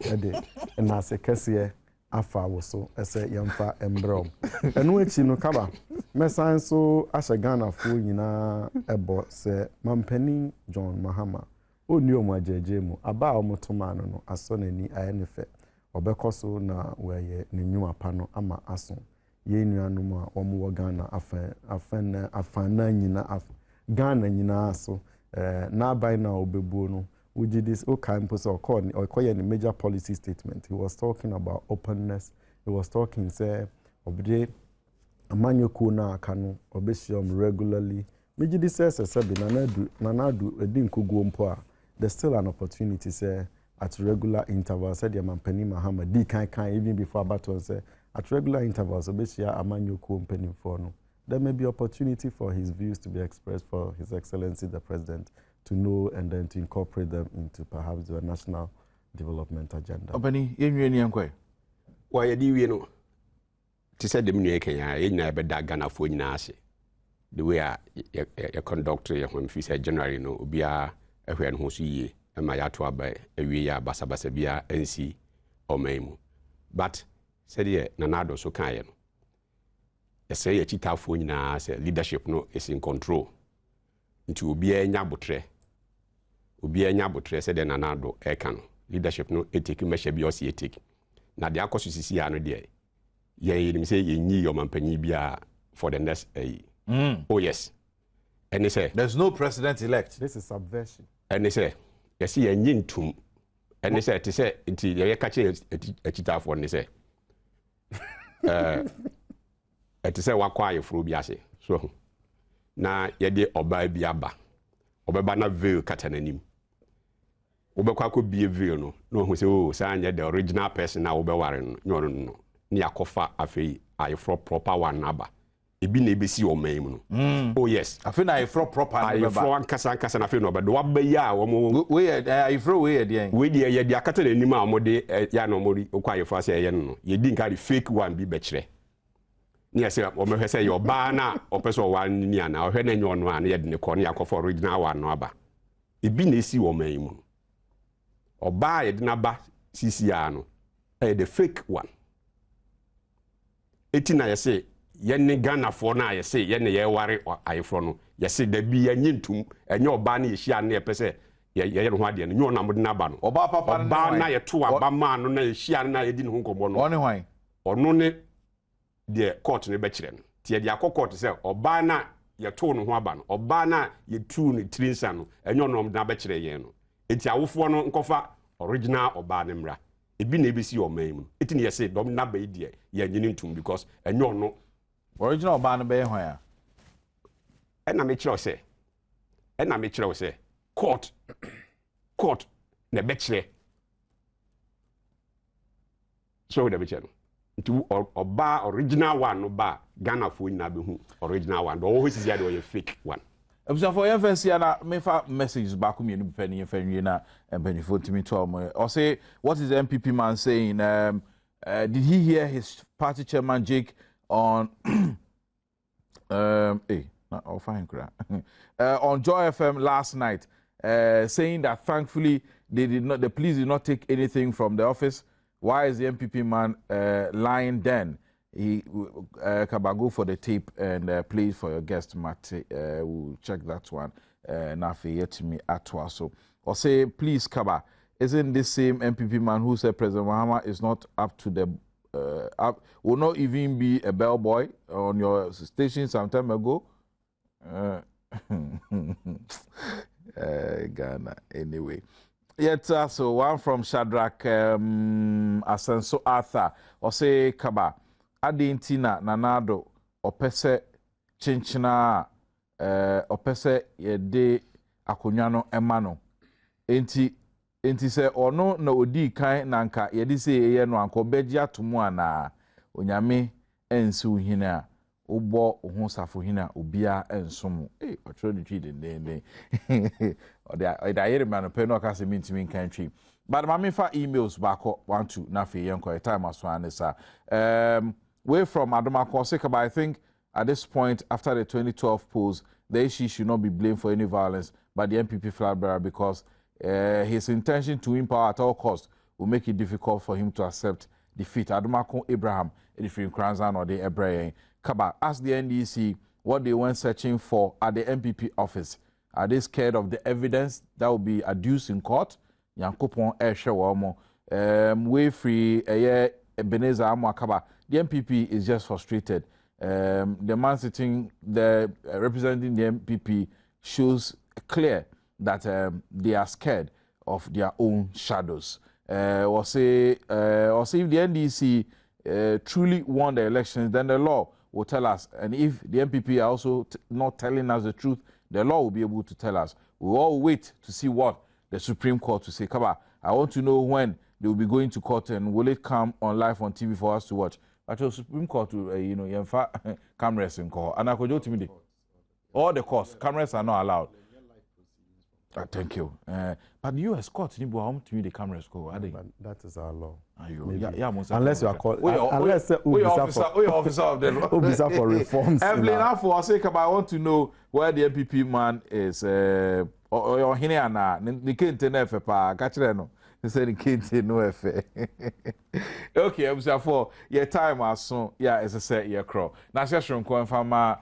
na se kese afa woso ese yemfa embrom enu echi no kaba mesan so ahye Ghana fo nyina ebo se mampani John Mahama oni omo ajeje mu aba omotoma no aso nani ayenefe obekoso na weye ne nwuma pa no ama aso ye nuanum a omo Ghana afana nyina Ghana nyina aso na by na obebuo no uji this campus or call a major policy statement. He was talking about openness. He was talking say obde amanyoku na kanu obesium regularly. Meji this says sabi nanadu edinkugu mpo a there's still an opportunity say at regular intervals said the Mampani Mahama di kan even before Baton say at regular intervals obesia amanyoku mpeni for no. There may be opportunity for his views to be expressed for His Excellency the President to know and then to incorporate them into perhaps the national development agenda. Obani, yenyu eni ankwe. Wa yedi wie no. Ti said the minu Kenya, yenya be da Ghana fo nyina ase. The way ya conduct ya when fi say January no obia ehwe no so yie e ma ya to aba ewie ya basabasa bia NC omaimu. But said ye nanado so kan ye no. Say ya chita fo nyina ase leadership no is in control. Nti obia nya botre said nanado e kan leadership no etiki measure bi o se etiki. Na de akoso sisi ya no de ye ni say ye nyi your mampani bia for the next Oh yes. And they say there's no president elect. This is subversion. And they say yes ye nyi ntum And they said, until you catch a cheetah for they say, to say, what quiet for Biase. So now ye de oba biaba, obeba na veil katanim. Obekwa ko bie veil no who say, oh, say the original person na obeware no ni akofa afei ayefro proper one naba. Ebi na ebesi o man no. Oh yes. Afei na ayefro proper na beba. Ayefro ankasa na afei no obedo wabaya a wo we ayefro we de we de ye de akata na nim a mo de ya no mo okwa ayefro ase ye no. Ye di nka the fake one bi be kire. Ni ase o me hwese yo ba na opeso one ni ana o hwe na nyo no ana ye de ne ko na yakofo original one no aba. Ebi na esi o man mu. Oba ye de na ba CCR no. The fake one. Eti na ye say yenne Ghana for na ye say yenne ye ware ayefro no ye say da bi ye nyintum enye oba na ye hia na ye pese ye no ho ade no nyo na mo de na ba no oba papa oba na ye to aba ma no na ye hia na ye di ne ho nkomo no one hwan ono ne de court ne be kire no tie de akokort say oba na ye to no ho aba no oba na ye tu ne trinsa no enye no na be kire ye no eti awofo no nkofa original oba ne mra ebi na ebesi o man mu eti ne ye say dom na ba die ye nyintum because enye no original ban be hwan ya na me kire o say court na be kire so da be kire nti oba original one no ba Ghana fo nyina be hu original one do always is there the fake one Ebisa for FNC na me fa messages back me no pe ne fa nwie na empanifo timi to o say what is the MPP man saying did he hear his party chairman Jake on I'll find on Joy FM last night saying that thankfully the police did not take anything from the office. Why is the MPP man lying then? He Kaba, go for the tape and please for your guest Mate. We'll check that one. Nafi yet me atwa so. Or say please Kaba, isn't this same MPP man who said President Mahama is not up to the will not even be a bellboy on your station some time ago? Ghana anyway. Yet so one from Shadrach Asenso Arthur or say Kaba Adintina Nanado or Pese Chinchina or Pese Yede Akunyano Emano Enti se ono na odi kan nanka yedi se ye no anko begia tomu ana onyame ensu hina ubo ho safo hina obia ensom otro ni twi den oda yere man pe no ka se mintimi kan twi but ma me fa emails back 12 na fe yenko time aso anesa way from Adomako Sekaba. I think at this point after the 2012 polls the issue should not be blamed for any violence by the MPP flag bearer because his intention to win power at all costs will make it difficult for him to accept defeat. Adomako Abraham, Edifin Kranzan or the Ebrahim Kaba asked the NDC what they went searching for at the MPP office. Are they scared of the evidence that will be adduced in court? Yankopon Eshewamo, way free, Ebenezer Amo Kaba. The MPP is just frustrated. The man sitting there representing the MPP shows clear that they are scared of their own shadows. Or say if the NDC truly won the elections, then the law will tell us. And if the MPP are also not telling us the truth, the law will be able to tell us. We'll all wait to see what the Supreme Court will say. Kaba, I want to know when they will be going to court and will it come on live on TV for us to watch. But the Supreme Court will, cameras in court. And I could go to me. All the courts, cameras are not allowed. Thank you. But the U.S. court, you want to me the cameras go? That is our law. Unless you are called, unless officer of the officer for reforms. I want to know where the MPP man is. Or Hiniana, the Kente Nefe, catch no. They said the Kente no Efe. Okay, I'm for your time as soon. Yeah, as I said, your crow. Now, just from Kwanfama,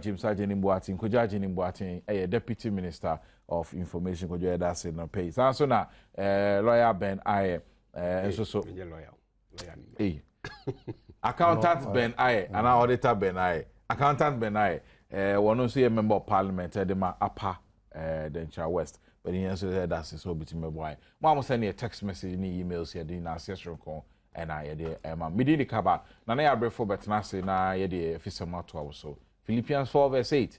James Sajin Boatin, Kojajin Boatin, a deputy minister of information, Kojo that's in the page. So now, lawyer Ben Aye, so lawyer. Accountant Ben Aye, and our auditor Ben Aye. Accountant Ben Aye, one also a member of parliament, Edema Upper, Dencha West. but in answer that's so between my boy. Mama send you a text message in emails here, didn't ancestral call, and I had me did the cover. Nana ya brefo but nasi na ye de officer mato so. Philippians 4:8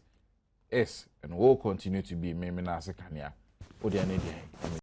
is and will continue to be me nasi kanya. Odi ane